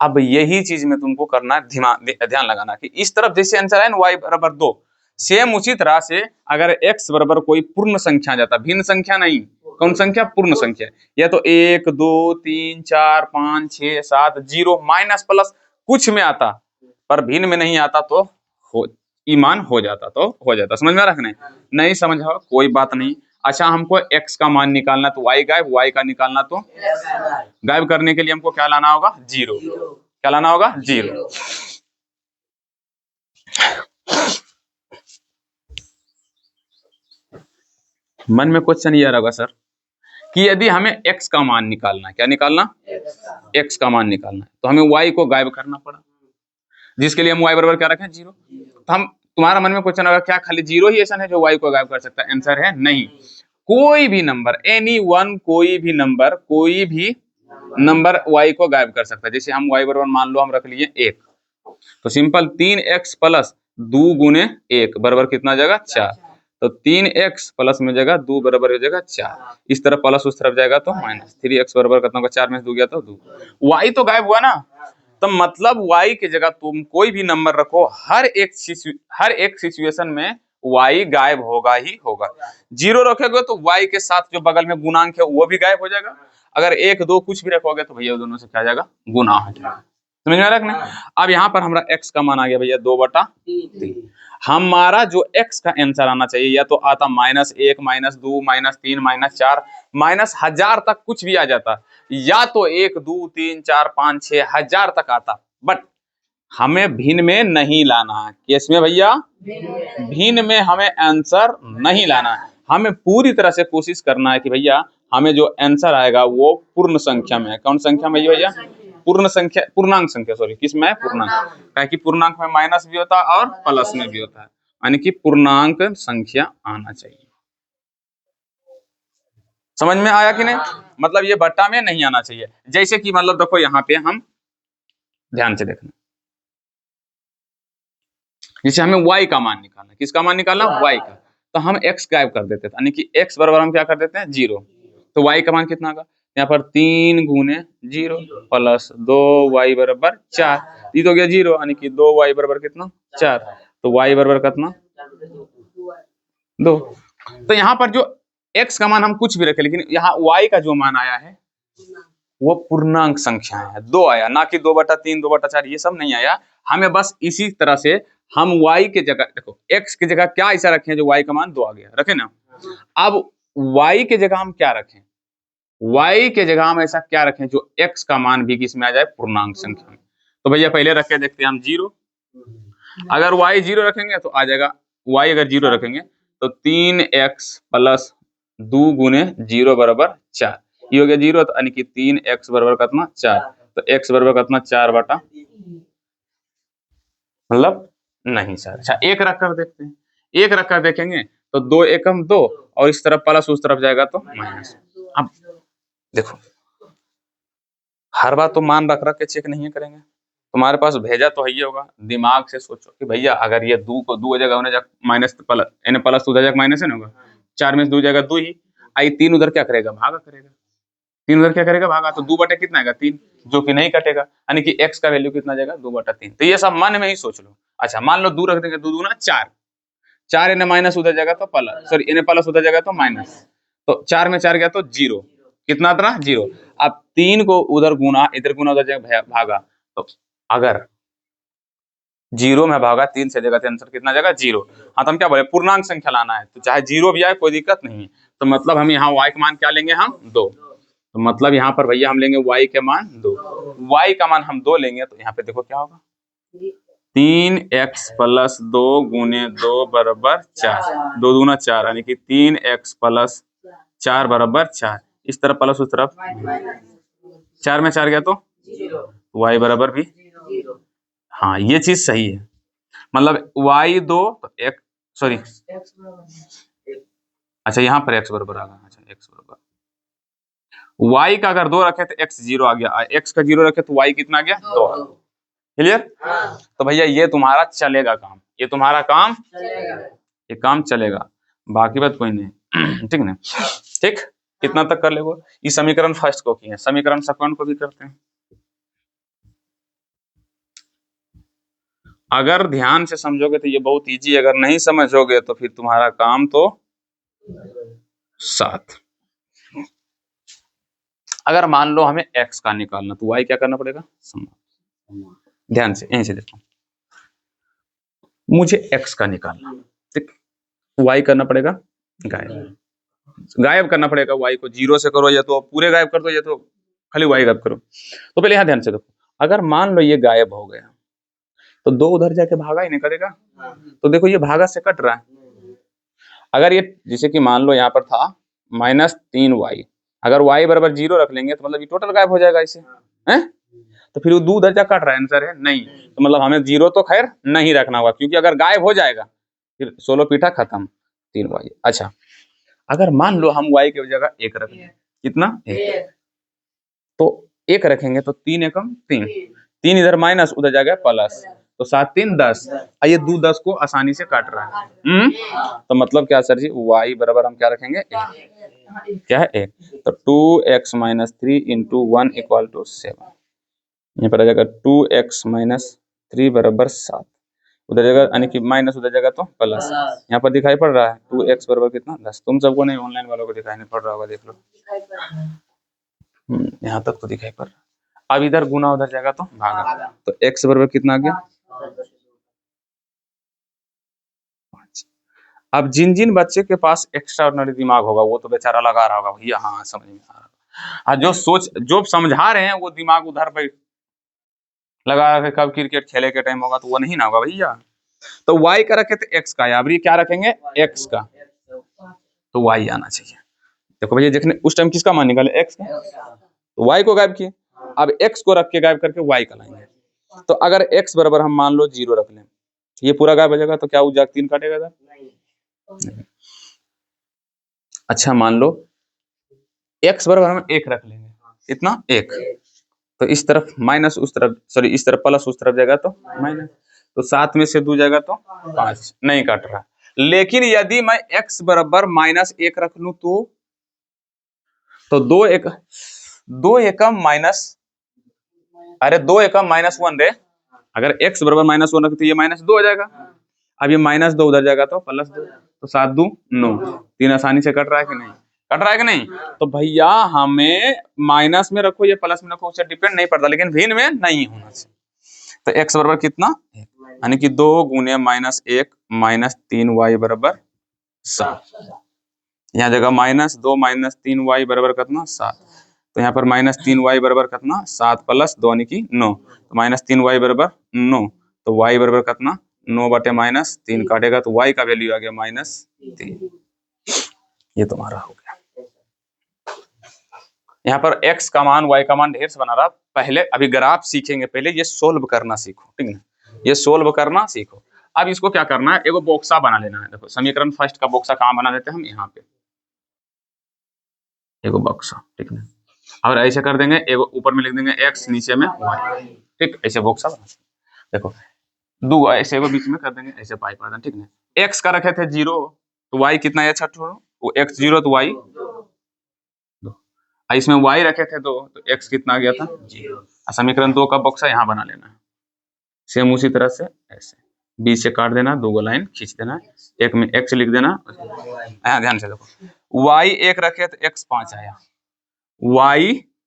अब यही चीज में तुमको करना है, ध्यान लगाना कि इस तरफ जैसे आंसर है ना y बराबर 2, सेम उसी तरह से अगर x बराबर कोई पूर्ण संख्या आ जाता, भिन्न संख्या नहीं, कौन संख्या, पूर्ण संख्या, या तो 1 2 3 4 5 6 7 0 माइनस प्लस कुछ में आता पर भिन्न में नहीं आता तो ईमान हो जाता, तो हो जाता। समझ में रखने, नहीं समझा कोई बात नहीं। अच्छा, हमको x का मान निकालना तो y गायब, y का निकालना तो गायब करने के लिए हमको क्या लाना होगा, 0। क्या लाना होगा, 0। मन में क्वेश्चन ये आ रहा होगा सर कि यदि हमें x का मान निकालना है, क्या निकालना, x का मान निकालना है, तो हमें y को गायब करना पड़ा, जिसके लिए हम y बराबर क्या रखें, 0। तो हम, तुम्हारा मन में क्वेश्चन होगा क्या खाली 0 ही ऐसा है जो y को गायब कर सकता है, आंसर है नहीं। कोई भी नंबर, एनी वन, कोई भी नंबर y को गायब कर सकता है। जैसे हम y बराबर मान लो हम रख लिए 1, तो सिंपल 3x प्लस 2 गुने 1 बराबर कितना जगह, 4। तो 3x प्लस में जगह 2 बराबर हो जाएगा 4, इस तरफ प्लस उस तरफ जाएगा तो माइनस, 3x बराबर कितना होगा, 4 में से 2 गया तो 2, y तो गायब हुआ ना। तो मतलब y की जगह तुम कोई भी नंबर रखो, हर एक सिचुएशन में y गायब होगा ही होगा। 0 रखोगे तो y के साथ जो बगल में गुणांक है वो भी गायब हो जाएगा। अगर 1 2 कुछ भी रखोगे तो भैया दोनों से क्या जाएगा, गुना हो जाएगा। समझ में आ रहा है? अब यहाँ पर हमारा x का मान आ गया भैया 2/3। हमारा जो x का आंसर आना चाहिए या तो आता -1 -2 -3 -4 -1000 तक कुछ भी आ जाता, या तो 1 2 3 4 5 6 1000 तक आता, बट हमें भिन्न में नहीं लाना है। किस में भैया, भिन्न में हमें आंसर नहीं लाना है। हमें पूरी तरह से कोशिश करना है कि भैया हमें जो आंसर आएगा वो पूर्ण संख्या में है। कौन संख्या में भैया, पूर्ण संख्या, पूर्णांक संख्या, सॉरी किस में है, पूर्णांक। क्या कि पूर्णांक में माइनस भी होता है और प्लस में भी होता है, यानी कि पूर्णांक संख्या आना चाहिए। समझ में आया कि नहीं, मतलब ये बट्टा में नहीं आना चाहिए। जैसे कि मतलब देखो यहाँ पे हम ध्यान से देखना, जैसे हमें y का मान निकालना, किसका मान निकालना, y का, तो हम x गायब कर देते थे, यानी कि x बराबर हम क्या कर देते हैं, 0। तो y का मान कितना होगा, यहाँ पर 3 गुने 0 प्लस 2y बराबर 4, ये तो हो गया 0, यानी कि 2y बराबर कितना, 4। तो y बराबर कितना, 2। तो यहाँ पर जो x का मान हम कुछ भी रखे, लेकिन यहाँ y का जो मान आया है वो पूर्णांक संख्या है, 2 आया, ना कि 2/3 2/4, ये सब नहीं आया। हमें बस इसी तरह से हम y के जगह, देखो x की जगह क्या ऐसा रखें जो y का मान 2 आ गया, रखे ना। अब y के जगह हम क्या रखें, y के जगह हम ऐसा क्या रखें जो x का मान भी किस में आ जाए, पूर्णांक संख्या में। तो भैया पहले रख के देखते हैं हम 0। अगर y 0 रखेंगे तो आ जाएगा, y अगर 0 रखेंगे तो 3x प्लस 2 गुने 0 बराबर 4, ये हो गया 0, तो यानी कि 3x बराबर कितना, 4। तो x बराबर कितना, 4/, मतलब नहीं सर। अच्छा, 1 रख कर देखते हैं, 1 रख कर देखेंगे तो 2 एकम 2, और इस तरफ प्लस उस तरफ जाएगा तो माइनस। अब देखो, हर बार तो मान रख रख के चेक नहीं करेंगे, तुम्हारे पास भेजा तो है ही होगा, दिमाग से सोचो कि भैया अगर ये 2 को 2 जगह होने जा माइनस प्लस, यानी प्लस उधर जाकर माइनस है ना होगा, 4 में से 2 जाएगा 2 ही, आई 3 उधर क्या करेगा, भागा करेगा, 3 उधर क्या करेगा, भागा, तो 2 कितना आएगा, 3, जो कि नहीं कटेगा, यानी कि x का वैल्यू कितना जाएगा, 2/3। तो ये सब मन में ही सोच लो। अच्छा, मान लो 2 रख देंगे, 2 दूना 4, 4 इन्हें माइनस उधर जाएगा तो प्लस, सॉरी इन्हें प्लस उधर जाएगा तो माइनस, तो 4 में 4 गया तो 0, कितना था, 0। अब 3 को उधर गुना, इधर गुना, उधर जाएगा भागा, तो अगर 0 में भागा 3 से जाएगा तो आंसर कितना जाएगा, 0। हाँ, तो हम क्या बोले, पूर्णांक संख्या लाना है, तो चाहे 0 भी आए कोई दिक्कत नहीं। तो मतलब हम यहाँ y का मान क्या लेंगे, हम 2। तो मतलब यहाँ पर भैया हम लेंगे y के मान 2, y का मान हम 2 लेंगे, तो यहाँ पे देखो क्या होगा, 3x प्लस 2 गुने 2 बराबर 4, 2 दूना 4, यानी कि 3x प्लस 4 बराबर 4, इस तरफ प्लस उस तरफ, 4 में 4 गया तो y बराबर भी, हाँ ये चीज सही है, मतलब y 2 तो x, सॉरी अच्छा यहाँ पर x बराबर आ गया, अच्छा x बराबर, y का अगर 2 रखे तो x 0 आ गया, x का 0 रखे तो y कितना आ गया, 2। क्लियर? तो भैया ये तुम्हारा चलेगा काम, ये तुम्हारा काम चलेगा, ये काम चलेगा, बाकी बात कोई नहीं। ठीक ना, ठीक, कितना तक कर लेगो, ये समीकरण फर्स्ट को किए, समीकरण सेकंड को भी करते हैं। अगर ध्यान से समझोगे तो ये बहुत इजी, अगर नहीं समझोगे तो फिर तुम्हारा काम तो 7। अगर मान लो हमें x का निकालना, तो y क्या करना पड़ेगा, ध्यान से यहीं से देखो, मुझे x का निकालना, ठीक, y करना पड़ेगा गायब करना पड़ेगा, y को 0 से करो या तो पूरे गायब कर दो या तो खाली y गायब करो। तो पहले यहाँ ध्यान से देखो, अगर मान लो ये गायब हो गया तो 2 उधर जाके भागा ही नहीं करेगा, तो देखो ये भागा से कट रहा है। अगर ये जैसे कि मान लो यहाँ पर था -3y, अगर y बराबर 0 रख लेंगे तो मतलब ये टोटल गायब हो जाएगा इसे, हैं? तो फिर वो 2 उधर जा कट रहा है, आंसर है नहीं, तो मतलब हमें 0 तो खैर नहीं रखना होगा, क्योंकि अगर गायब हो जाएगा फिर 16 पीठा खत्म, 3y। अच्छा, अगर मान लो हम y की जगह 1 रख लें, कितना 1, तो 1 रखेंगे तो 3 एकम 3, 3 इधर माइनस उधर जाएगा प्लस, तो 7 3 10, ये 2 10 को आसानी से काट रहा है। तो मतलब क्या सर जी, y बराबर हम क्या रखेंगे 1, क्या है 1, तो 2x - 3 × 1 = 7, यहाँ पर आ जाएगा 2x - 3 बराबर 7, उधर जगह यानी कि माइनस उधर जगह तो प्लस, यहाँ पर दिखाई पड़ रहा है 2x बराबर कितना 10, तुम सबको नहीं, ऑनलाइन वालों को दिखाई नहीं पड़ रहा होगा, देख लो, यहाँ तक तो दिखाई पड़ रहा। अब इधर गुना उधर जाएगा तो भागा, तो x बराबर कितना आ गया 5। अब जिन जिन बच्चे के पास एक्स्ट्रा ऑर्डिनरी दिमाग होगा वो तो बेचारा लगा रहा होगा भैया, हाँ समझ में आ रहा है, जो समझा रहे हैं वो दिमाग उधर पे लगा के कब क्रिकेट खेले के टाइम होगा तो वो नहीं ना होगा भैया। तो y का रखे थे x का, अब ये क्या रखेंगे x का, तो y आना चाहिए। देखो भैया देखने उस टाइम किसका मान निकाले x का, तो y को गायब किए, अब x को रख के गायब करके y का लाएंगे। तो अगर x बराबर हम मान लो 0 रख लें, ये पूरा गायब हो जाएगा, तो क्या वो जाग 3 काटेगा था? नहीं। अच्छा मान लो x बराबर हम 1 रख लेंगे, इतना 1, तो इस तरफ माइनस उस तरफ, सॉरी इस तरफ प्लस उस तरफ जाएगा तो माइनस, तो 7 में से 2 जाएगा तो 5, नहीं काट रहा। लेकिन यदि मैं x बराबर -1 रख लूं तो 2 एकम माइनस, अरे 2 एकम -1 रे, अगर x बराबर -1 रख तो ये -2 हो जाएगा, अब ये -2 उधर जाएगा तो +2, तो 7 2 9, 3 आसानी से कट रहा है कि नहीं, कट रहा है कि नहीं। तो भैया हमें माइनस में रखो या प्लस में रखो उससे डिपेंड नहीं पड़ता, लेकिन भिन्न में नहीं होना चाहिए। तो x बराबर कितना, यानी कि 2 गुने -1 -3y बराबर 7, यहाँ जगह -2 -3y बराबर कितना 7, तो यहाँ पर -3y बराबर कितना 7 + 2 यानी कि 9, तो -3y बराबर 9, तो y बराबर कितना 9 बटे -3 काटेगा तो y का वैल्यू आ गया -3, ये तुम्हारा हो गया। यहाँ पर x का मान y का मान ढेर से बना रहा, पहले अभी ग्राफ सीखेंगे, पहले ये सोल्व करना सीखो, ठीक है, ये सोल्व करना सीखो। अब इसको क्या करना है, एगो बॉक्सा बना लेना है। देखो समीकरण फर्स्ट का बॉक्सा कहाँ बना देते हैं हम, यहाँ पे एगो बॉक्सा, ठीक है, और ऐसे कर देंगे, एगो ऊपर में लिख देंगे x, नीचे में y, ठीक, ऐसे बॉक्सा बना। देखो दो ऐसे एगो बीच में कर देंगे, ऐसे पाई पा दें, ठीक है। x का रखे थे 0, तो y कितना है, छोड़ो वो x 0 तो y 2, इसमें y रखे थे 2, तो x कितना आ गया था 0। समीकरण 2 का बॉक्सा यहाँ बना लेना है, सेम उसी तरह से ऐसे बीच से काट देना, 2 लाइन खींच देना, एक में x लिख देना। यहाँ ध्यान से देखो, y 1 रखे तो x 5 आया, y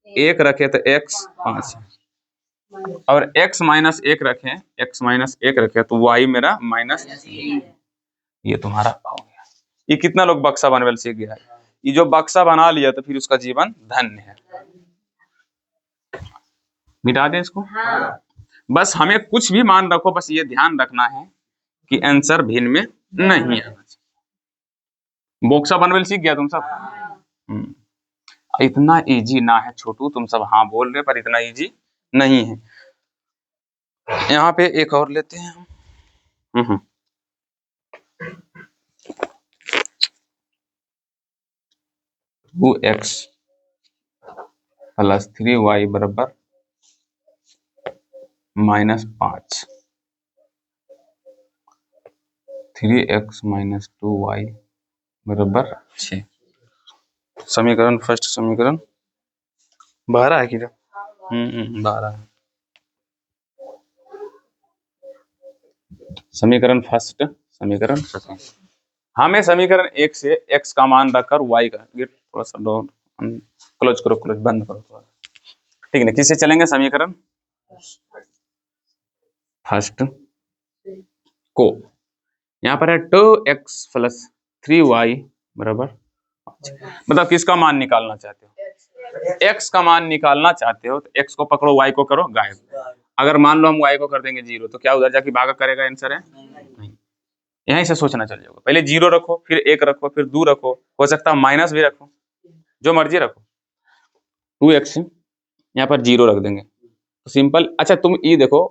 1 रखे तो x 5, और x -1 रखे, x -1 रखे तो y मेरा -3, ये तुम्हारा हो गया। ये कितना लोग बक्सा बनवेल सीख गया है, ये जो बक्सा बना लिया तो फिर उसका जीवन धन्य है। मिटा दें इसको, बस हमें कुछ भी मान रखो, बस ये ध्यान रखना है कि आंसर भिन्न में नहीं आना चाहिए। बॉक्सा बनवेल सीख गया तुम सब, इतना इजी ना है छोटू, तुम सब हाँ बोल रहे पर इतना इजी नहीं है। यहाँ पे एक और लेते हैं हम, 2x + 3y बराबर -5, 3x - 2y बराबर 6। समीकरण फर्स्ट, समीकरण 12 है कि 12 है। समीकरण फर्स्ट, समीकरण सेकंड। हमें समीकरण 1 से x का मान रखकर y का, ये थोड़ा सा डोर क्लोज करो, क्लोज बंद करो थोड़ा, ठीक है ना। किससे चलेंगे? समीकरण फर्स्ट को, यहाँ पर है 2x + 3y बराबर, मतलब किसका मान निकालना चाहते हो? x का मान निकालना चाहते हो तो x को पकड़ो, y को करो गायब। अगर मान लो हम y को कर देंगे 0 तो क्या उधर जाके भागा करेगा? आंसर है नहीं। यहीं से सोचना चल जाएगा। पहले 0 रखो, फिर 1 रखो, फिर 2 रखो, हो सकता है माइनस भी रखो, जो मर्जी रखो। 2x यहाँ पर 0 रख देंगे तो सिंपल। अच्छा तुम ये देखो,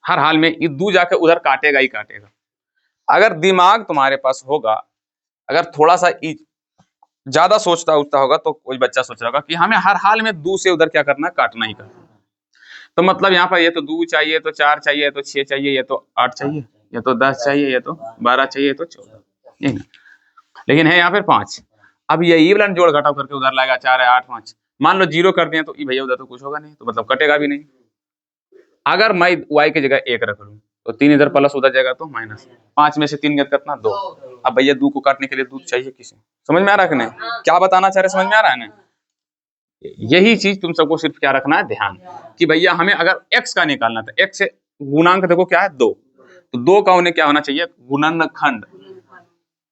हर हाल में ये 2 जाके उधर काटेगा ही काटेगा। अगर दिमाग तुम्हारे पास होगा, अगर थोड़ा सा ज्यादा सोचता उठता होगा तो कोई बच्चा सोच रहा होगा कि हमें हर हाल में 2 से उधर क्या करना है? काटना ही करना। तो मतलब यहाँ पर ये तो 2 चाहिए, तो 4 चाहिए, ये तो 6 चाहिए, ये तो 8 चाहिए, ये तो 10 चाहिए, ये तो 12 चाहिए, ये तो 14, ठीक है। लेकिन है यहाँ पर 5। अब ये वाला जोड़ घटाव करके उधर लाएगा 4 है 8 5। मान लो 0 कर दिए तो भैया उधर तो कुछ होगा नहीं, तो मतलब कटेगा भी नहीं। अगर मैं y की जगह 1 रख लूं तो 3 इधर प्लस उधर जाएगा तो माइनस। 5 में से 3 गया कितना? 2। अब भैया 2 को काटने के लिए 2 चाहिए किसे? समझ में आ रहा है कि नहीं? क्या बताना चाह रहे, समझ में आ रहा है ना? यही चीज तुम सबको सिर्फ क्या रखना है ध्यान, कि भैया हमें अगर x का निकालना था, x से गुणांक देखो क्या है? 2। तो 2 का उन्हें क्या होना चाहिए? गुणनखंड,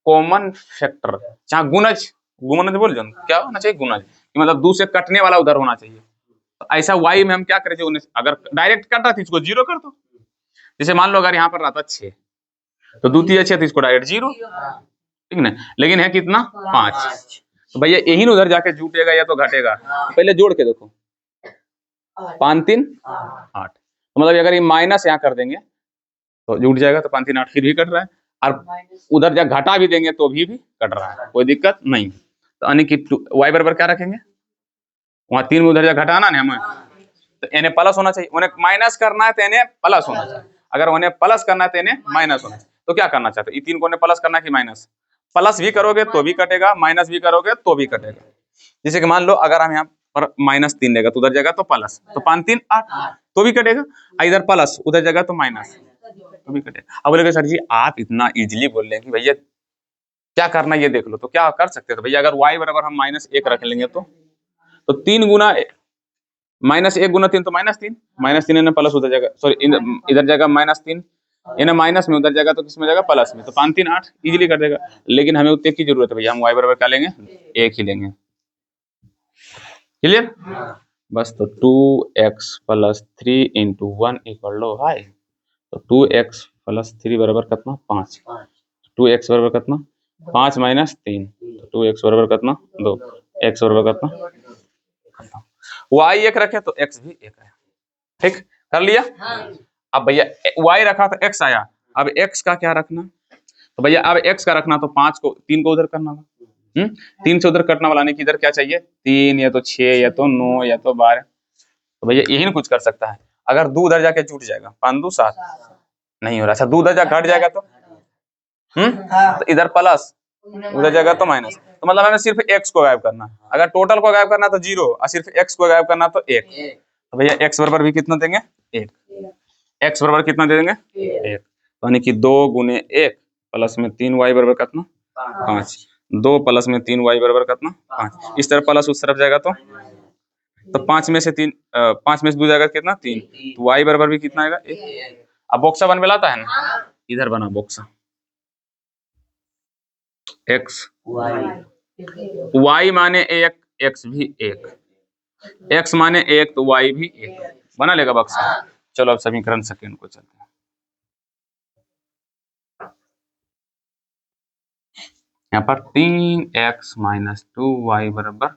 कॉमन फैक्टर, जहां गुणज, गुणज बोल जाओ, क्या होना चाहिए? गुणज, मतलब 2 से कटने वाला उधर होना चाहिए। तो ऐसा y में हम क्या करें? जो अगर डायरेक्ट कट रहा था इसको 0 कर दो। जैसे मान लो अगर यहाँ पर रहता 6 तो 2 3 6 तो इसको डायरेक्ट 0, ठीक ना। लेकिन है कितना? 5। तो भैया यही ना उधर जाके जुटेगा या तो घटेगा। पहले जोड़ के देखो, 5 3 8, तो मतलब अगर ये माइनस यहाँ कर देंगे तो जुट जाएगा, तो 5 3 8 फिर भी कट रहा है। और उधर जब घटा भी देंगे तो भी कट रहा है, कोई दिक्कत नहीं। तो यानी कि y बराबर क्या रखेंगे? वहां 3 में उधर जब घटाना ना हमें, तो इन्हें प्लस होना चाहिए। उन्हें माइनस करना है तो इन्हें प्लस होना चाहिए। अगर उन्हें प्लस करना है तो इन्हें माइनस होना चाहिए। तो क्या करना चाहते हो? ये 3 को उन्हें प्लस करना है कि माइनस? प्लस भी करोगे तो भी कटेगा, माइनस भी करोगे तो भी कटेगा। जैसे कि मान लो अगर हम यहाँ पर -3 लेगा तो उधर जाएगा तो प्लस, तो 5 3 8 तो भी कटेगा। इधर प्लस उधर जाएगा तो माइनस तो भी कटेगा। अब बोलेगा सर जी आप इतना इजीली बोल रहे हैं कि भैया क्या करना ये देख लो, तो क्या कर सकते हैं? तो भैया अगर y बराबर हम -1 रख लेंगे तो 3 गुना -1 गुना 3 तो -3, -3 इन्हें प्लस उधर जाएगा, सॉरी इधर जाएगा -3, इन्हें माइनस में उधर जाएगा तो किसमें जाएगा? प्लस में। तो 5 3 8 इजीली कर देगा। लेकिन हमें उतने की जरूरत है भैया, हम y बराबर क्या लेंगे? 1 ही लेंगे। क्लियर? बस तो 2x + 3 × 1 = y। तो 2x + 3 बराबर कितना? 5। 2x बराबर कितना? 5 - 3, तो 2x बराबर कितना? 2। x बराबर कितना? y 1 रखे तो x भी 1 है। ठीक कर लिया। अब भैया y रखा तो x आया, अब x का क्या रखना? तो भैया अब x का रखना तो 5 को 3 को उधर करना होगा। 3 से उधर कटना वाला, नहीं कि इधर क्या चाहिए? 3 या तो 6 या तो 9 या तो 12। तो भैया यही ना कुछ कर सकता है। अगर 2 उधर जाके जुट जाएगा, 5 2 7 नहीं हो रहा। अच्छा 2 उधर जाके घट जाएगा तो तो इधर प्लस उधर जाएगा तो माइनस। तो मतलब हमें सिर्फ x को गायब करना। अगर टोटल को गायब करना तो 0 और सिर्फ x को गायब करना तो 1। तो भैया x बराबर भी कितना देंगे? 1। x बराबर कितना दे देंगे? 1। यानी कि 2 × 1 प्लस में 3y बराबर कितना? 5। 2 प्लस में 3y बराबर कितना? 5। इस तरफ प्लस उस तरफ जाएगा तो 5 में से 3 5 में से 2 जाएगा कितना? 3। तो y बराबर भी कितना आएगा? 1। अब बॉक्सा बन में लाता है ना, इधर बना बॉक्सा x y माने 1, x भी 1, x माने 1 तो y भी 1 बना लेगा बक्सा। चलो अब समीकरण सेकंड को चलते हैं। यहाँ पर 3x - 2y बराबर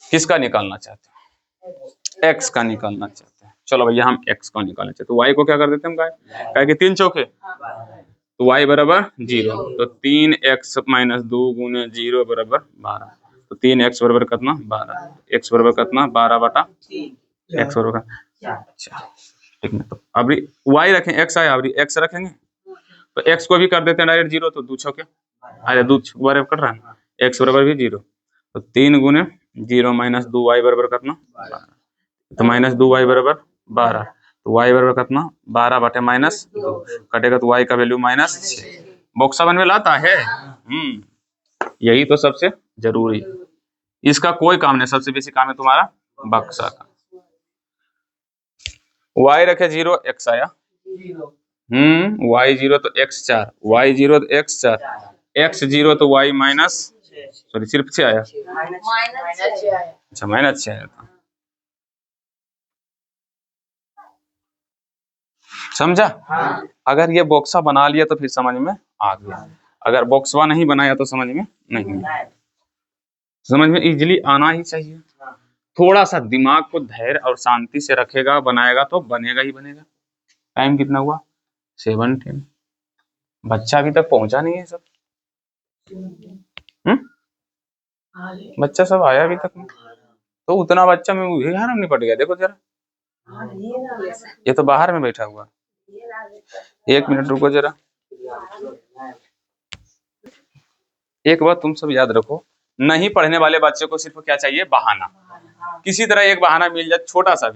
किसका निकालना चाहते हैं? x का निकालना चाहते हैं। चलो भैया हम x का निकालना चाहते हैं, तो y को क्या कर देते हैं हम? काय के 3 चौके, तो y बराबर 0। तो 3x - 2 × 0 बराबर 12। तो 3x बराबर कितना? 12। x बराबर कितना? 12/3। x बराबर ठीक है। तो अब y रखें, x आया, अब x रखेंगे तो x को भी कर देते हैं डायरेक्ट 0। तो 2 चौके, अरे 2 बराबर कट रहा है, x बराबर भी 0। तो 3 × 0 - 2y बराबर कितना? 12। तो -2y बराबर 12। तो y बराबर कितना 12/-2 कटेगा तो y का वैल्यू -6। बॉक्सा बनने लाता है। यही तो सबसे जरूरी है, इसका कोई काम नहीं, सबसे बेसिक काम है तुम्हारा बक्सा का। y रखे 0 x आया, y 0 तो x 4, y 0 तो x 4, x 0 तो y माइनस सॉरी सिर्फ 6 आया, अच्छा -6 आया था। समझा? अगर ये बॉक्सा बना लिया तो फिर समझ में आ गया, अगर बॉक्सवा नहीं बनाया तो समझ में नहीं, समझ में इजीली आना ही चाहिए। थोड़ा सा दिमाग को धैर्य और शांति से रखेगा, बनाएगा तो बनेगा ही बनेगा। टाइम कितना हुआ 7:10, बच्चा अभी तक पहुंचा नहीं है सब। बच्चा सब आया अभी तक नहीं, तो उतना बच्चा में घर में निपट गया। देखो जरा, ये तो बाहर में बैठा हुआ। 1 मिनट रुको जरा, एक बात तुम सब याद रखो, नहीं पढ़ने वाले बच्चे को सिर्फ क्या चाहिए, बहाना। किसी तरह एक बहाना मिल जाए, छोटा सा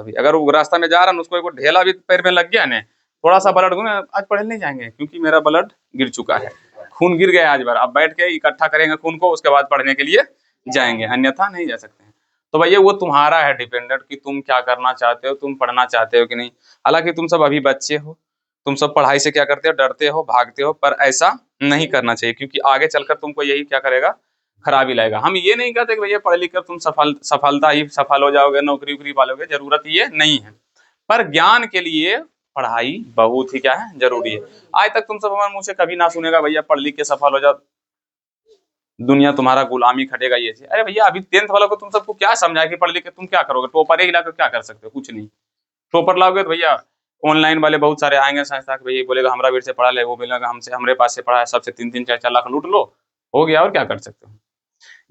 भी, अगर वो रास्ता में जा रहा है उसको एक ढेला भी पैर में लग गया ना, थोड़ा सा ब्लड घूमे, आज पढ़ने नहीं जाएंगे क्योंकि मेरा ब्लड गिर चुका है, खून गिर गया आज बार, अब बैठ के इकट्ठा करेंगे खून को, उसके बाद पढ़ने के लिए जाएंगे, अन्यथा नहीं जा सकते हैं। तो भैया वो तुम्हारा है डिपेंडेंट कि तुम क्या करना चाहते हो, तुम पढ़ना चाहते हो कि नहीं। हालांकि तुम सब अभी बच्चे हो, तुम सब पढ़ाई से क्या करते हो, डरते हो, भागते हो, पर ऐसा नहीं करना चाहिए क्योंकि आगे चलकर तुमको यही क्या करेगा, खराबी लाएगा। हम ये नहीं कहते कि भैया पढ़ लिख कर तुम सफल हो जाओगे, नौकरी वोकरी पालोगे, जरूरत ये नहीं है, पर ज्ञान के लिए पढ़ाई बहुत ही क्या है, जरूरी है। आज तक तुम सब हमारे मुंह से कभी ना सुनेगा भैया पढ़ लिख के सफल हो जाओ, दुनिया तुम्हारा गुलामी खटेगा ये चीज। अरे भैया अभी 10th वाला को तुम सबको क्या समझाया कि पढ़ लिख के तुम क्या करोगे, टॉपर ही लाकर क्या कर सकते हो, कुछ नहीं। टॉपर लाओगे तो भैया ऑनलाइन वाले बहुत सारे आएंगे संस्था के, भैया बोलेगा हमरा वीर से पढ़ा ले, वो बोलेगा हमसे हमारे पास से पढ़ा है, सबसे 3-3 4-4 लाख लूट लो, हो गया, और क्या कर सकते हो।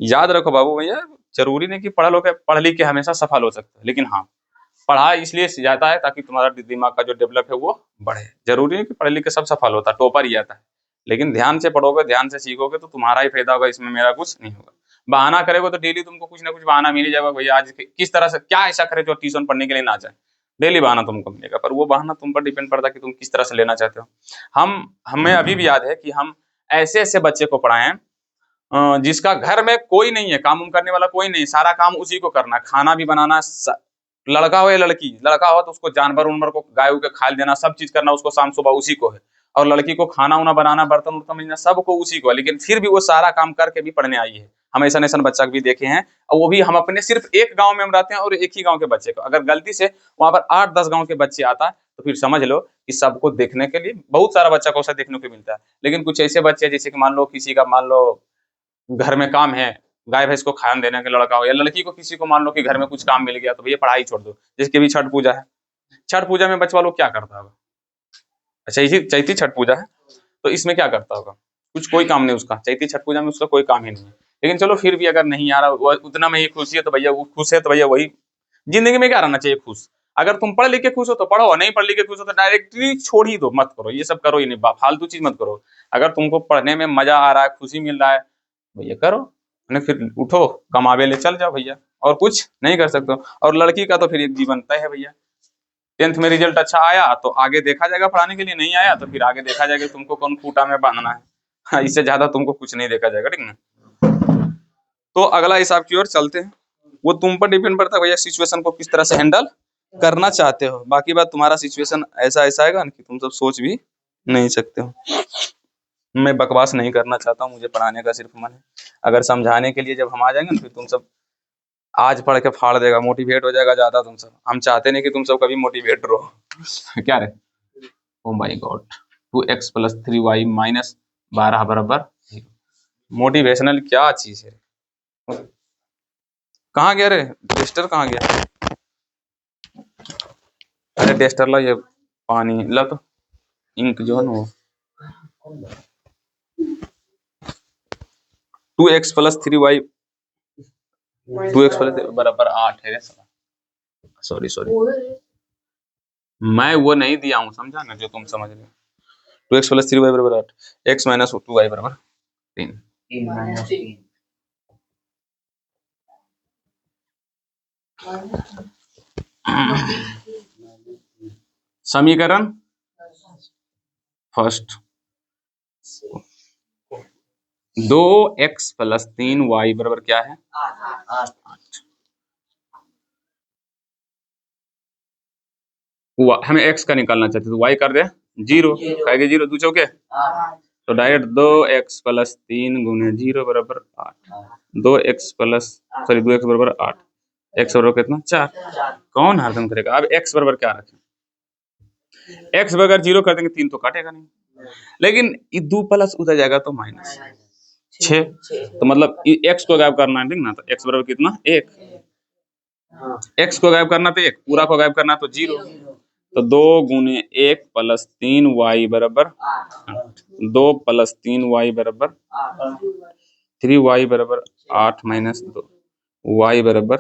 याद रखो बाबू भैया, जरूरी नहीं कि पढ़ लिख के हमेशा सफल हो सकते हो, लेकिन हाँ पढ़ा इसलिए जाता है ताकि तुम्हारा दिमाग का जो डेवलप है वो बढ़े। जरूरी नहीं कि पढ़ लिख के सब सफल होता, टॉपर ही आता है, लेकिन ध्यान से पढ़ोगे, ध्यान से सीखोगे तो तुम्हारा ही फायदा होगा, इसमें मेरा कुछ नहीं होगा। बहाना करेगा तो डेली तुमको कुछ ना कुछ बहाना मिल ही जाएगा, भैया आज किस तरह से क्या ऐसा करे जो ट्यूशन पढ़ने के लिए ना जाए, डेली बहाना तुमको मिलेगा, पर वो बहाना तुम पर डिपेंड करता है कि तुम किस तरह से लेना चाहते हो। हमें अभी भी याद है कि हम ऐसे ऐसे बच्चे को पढ़ाएं जिसका घर में कोई नहीं है, काम करने वाला कोई नहीं, सारा काम उसी को करना, खाना भी बनाना, लड़का हो या लड़की, लड़का हो तो उसको जानवर उनवर को गाय के खाल देना, सब चीज करना उसको शाम सुबह उसी को है, और लड़की को खाना उना बनाना, बर्तन उर्तन मांजना, सबको उसी को है, लेकिन फिर भी वो सारा काम करके भी पढ़ने आई है। हम ऐसा ऐसा बच्चा भी देखे हैं, और वो भी हम अपने सिर्फ एक गांव में हम रहते हैं और एक ही गांव के बच्चे को, अगर गलती से वहां पर 8-10 गांव के बच्चे आता है तो फिर समझ लो कि सबको देखने के लिए बहुत सारा बच्चा को देखने को मिलता है। लेकिन कुछ ऐसे बच्चे जैसे कि मान लो किसी का, मान लो घर में काम है, गाय भैंस को खाना देने के, लड़का हो या लड़की को, किसी को मान लो कि घर में कुछ काम मिल गया तो भैया पढ़ाई छोड़ दो। जिसकी भी छठ पूजा है, छठ पूजा में बच्चा लोग क्या करता होगा, अच्छा इसी चैती छठ पूजा है तो इसमें क्या करता होगा, कुछ कोई काम नहीं उसका, चैती छठ पूजा में उसका कोई काम ही नहीं है। लेकिन चलो फिर भी अगर नहीं आ रहा उतना में ही खुशी है तो भैया वो खुश है, तो भैया वही जिंदगी में क्या रहना चाहिए, खुश। अगर तुम पढ़ लिख के खुश हो तो पढ़ो, नहीं पढ़ लिख के खुश हो तो डायरेक्टली छोड़ ही दो, मत करो ये सब, करो ही नहीं, फालतू चीज मत करो। अगर तुमको पढ़ने में मजा आ रहा है, खुशी मिल रहा है, भैया करो, नहीं फिर उठो कमावे ले चल जाओ भैया, और कुछ नहीं कर सकते हो। और लड़की का तो फिर एक जीवन तय है भैया, 10th में रिजल्ट अच्छा आया तो आगे देखा जाएगा पढ़ाने के लिए, नहीं आया तो फिर आगे देखा जाएगा तुमको कौन खूंटा में बांधना है। हाँ, इससे ज्यादा तुमको कुछ नहीं देखा जाएगा, ठीक ना। तो अगला हिसाब की ओर चलते हैं, वो तुम पर डिपेंड करता है भैया, सिचुएशन को किस तरह से हैंडल करना चाहते हो। बाकी बात तुम्हारा सिचुएशन ऐसा ऐसा आएगा कि तुम सब सोच भी नहीं सकते हो। मैं बकवास नहीं करना चाहता हूँ, मुझे पढ़ाने का सिर्फ मन है। अगर समझाने के लिए जब हम आ जाएंगे ना फिर तुम सब आज पढ़ के फाड़ देगा, मोटिवेट हो जाएगा ज्यादा तुम सब। हम चाहते नहीं कि तुम सब कभी मोटिवेट रहो। क्या रे, oh my God, 2x + 3y - 12 बराबर 0। मोटिवेशनल क्या चीज है, कहाँ गया रे डेस्टर, कहाँ गया, अरे डेस्टर ला, ये पानी ला तो, इंक जो है ना वो। 2x + 3y 2x बराबर 8 है, सॉरी मैं वो नहीं दिया हूँ, समझा ना, जो तुम समझ रहे हो। 2x + 3y बराबर 8, x - 2y बराबर 3। समीकरण फर्स्ट 2x + 3y बराबर क्या है 8। हमें x का निकालना चाहते तो y कर दे 0, कहेंगे 0 2 चौके तो डायरेक्ट 2x + 3 गुने 0 बराबर 8। 2x बराबर 8, x बराबर कितना 4। कौन हरदम करेगा। अब x बराबर क्या रखें, x बराबर 0 कर देंगे 3 तो काटेगा नहीं, लेकिन ये 2 प्लस उधर जाएगा तो -6, तो मतलब x को गायब करना है ना, तो x बराबर कितना 1, x को गायब करना तो 1, पूरा को गायब करना तो 0, तो 2 गुने 1 + 3y बराबर 8। 2 + 3y बराबर 3y बराबर 8 - 2 y बराबर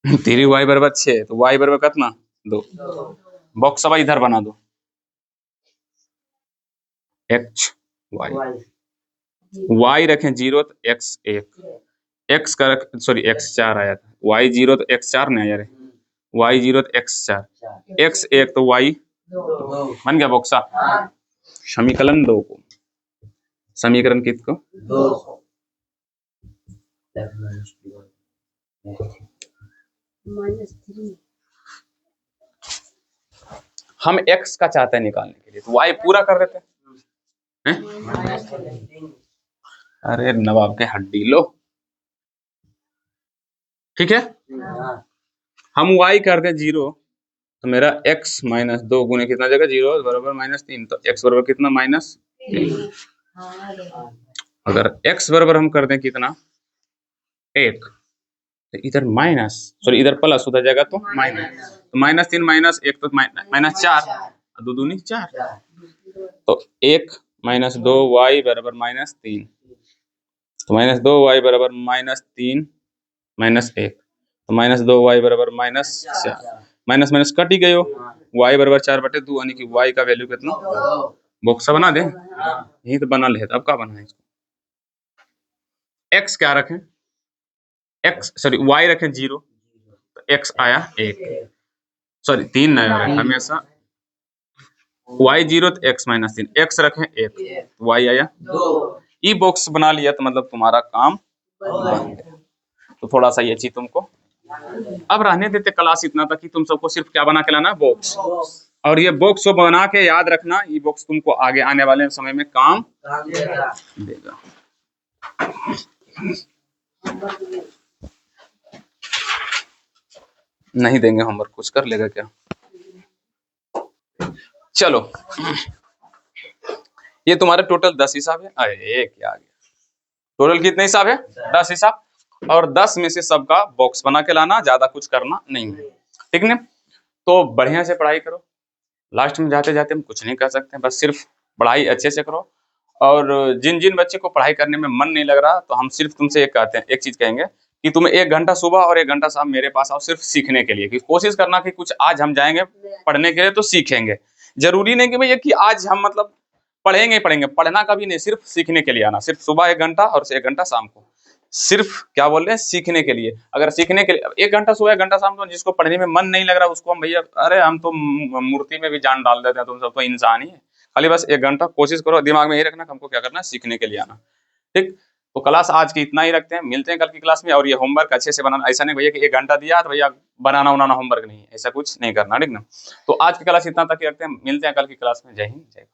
3y बराबर 6, तो y बराबर कितना 2। बॉक्स अब इधर बना दो x y रखें 0 तो x 1, x का x 4 आया था, y 0 तो x 4 नहीं आया रे, y 0 तो x 4, x 1 तो y बन गया बॉक्सा। समीकरण 2 को, समीकरण किसको हम x का चाहते हैं निकालने के लिए, तो y पूरा कर देते हैं। अरे नवाब के हड्डी लो, ठीक है। हम y कर दे 0 तो मेरा x - 2 गुने कितना जगह 0 बराबर -3, तो x बराबर कितना -3। अगर x बराबर हम कर दें कितना 1, तो इधर इधर प्लस उधर जाएगा तो माइनस, तो -3 - 1 तो -4, 2 दूनी 4, तो 1 - 2y बराबर -3, तो -2y बराबर -3 - 1, तो -2y बराबर -4, माइनस माइनस कट ही गए हो, y बराबर 4/2 यानी कि y का वैल्यू कितना, बॉक्स बना दे, यही तो बना ले। अब क्या बना है इसको, x क्या रखें, y रखें 0 तो x आया 1, 3 नया रखें हमेशा, y 0 तो x - 3, x रखें 1 तो y आया 2, ई बॉक्स बना लिया तो मतलब तुम्हारा काम बन गया। तो थोड़ा सा ये चीज तुमको अब रहने देते क्लास इतना तक कि तुम सबको सिर्फ क्या बना के लाना, बॉक्स, और ये बॉक्स को बना के याद रखना, ये बॉक्स तुमको आगे आने वाले समय में काम देगा। नहीं देंगे होमवर्क, कुछ कर लेगा क्या। चलो ये तुम्हारे टोटल 10 हिसाब है। अरे क्या आ गया, टोटल कितने हिसाब है 10 हिसाब, और 10 में से सबका बॉक्स बना के लाना, ज्यादा कुछ करना नहीं है, ठीक है। तो बढ़िया से पढ़ाई करो, लास्ट में जाते जाते हम कुछ नहीं कर सकते, बस सिर्फ पढ़ाई अच्छे से करो। और जिन जिन बच्चे को पढ़ाई करने में मन नहीं लग रहा, तो हम सिर्फ तुमसे एक कहते हैं, एक चीज कहेंगे कि तुम 1 घंटा सुबह और 1 घंटा शाम मेरे पास आओ, सिर्फ सीखने के लिए। कि कोशिश करना कि कुछ आज हम जाएंगे पढ़ने के लिए तो सीखेंगे, जरूरी नहीं कि भैया कि आज हम मतलब पढ़ेंगे पढ़ना कभी नहीं, सिर्फ सीखने के लिए आना, सिर्फ सुबह 1 घंटा और 1 घंटा शाम को, सिर्फ क्या बोल रहे हैं सीखने के लिए। अगर सीखने के लिए 1 घंटा सुबह 1 घंटा शाम को, जिसको पढ़ने में मन नहीं लग रहा उसको हम भैया, अरे हम तो मूर्ति में भी जान डाल देते हैं, तुम सब तो इंसान ही है। खाली बस 1 घंटा कोशिश करो, दिमाग में ये रखना हमको क्या करना है, सीखने के लिए आना, ठीक। तो क्लास आज की इतना ही रखते हैं, मिलते हैं कल की क्लास में। और ये होमवर्क अच्छे से बनाना, ऐसा नहीं भैया कि 1 घंटा दिया तो भैया बनाना उनाना होमवर्क नहीं, ऐसा कुछ नहीं करना, ठीक ना। तो आज की क्लास इतना तक ही रखते हैं, मिलते हैं कल की क्लास में। जय हिंद जय भारत।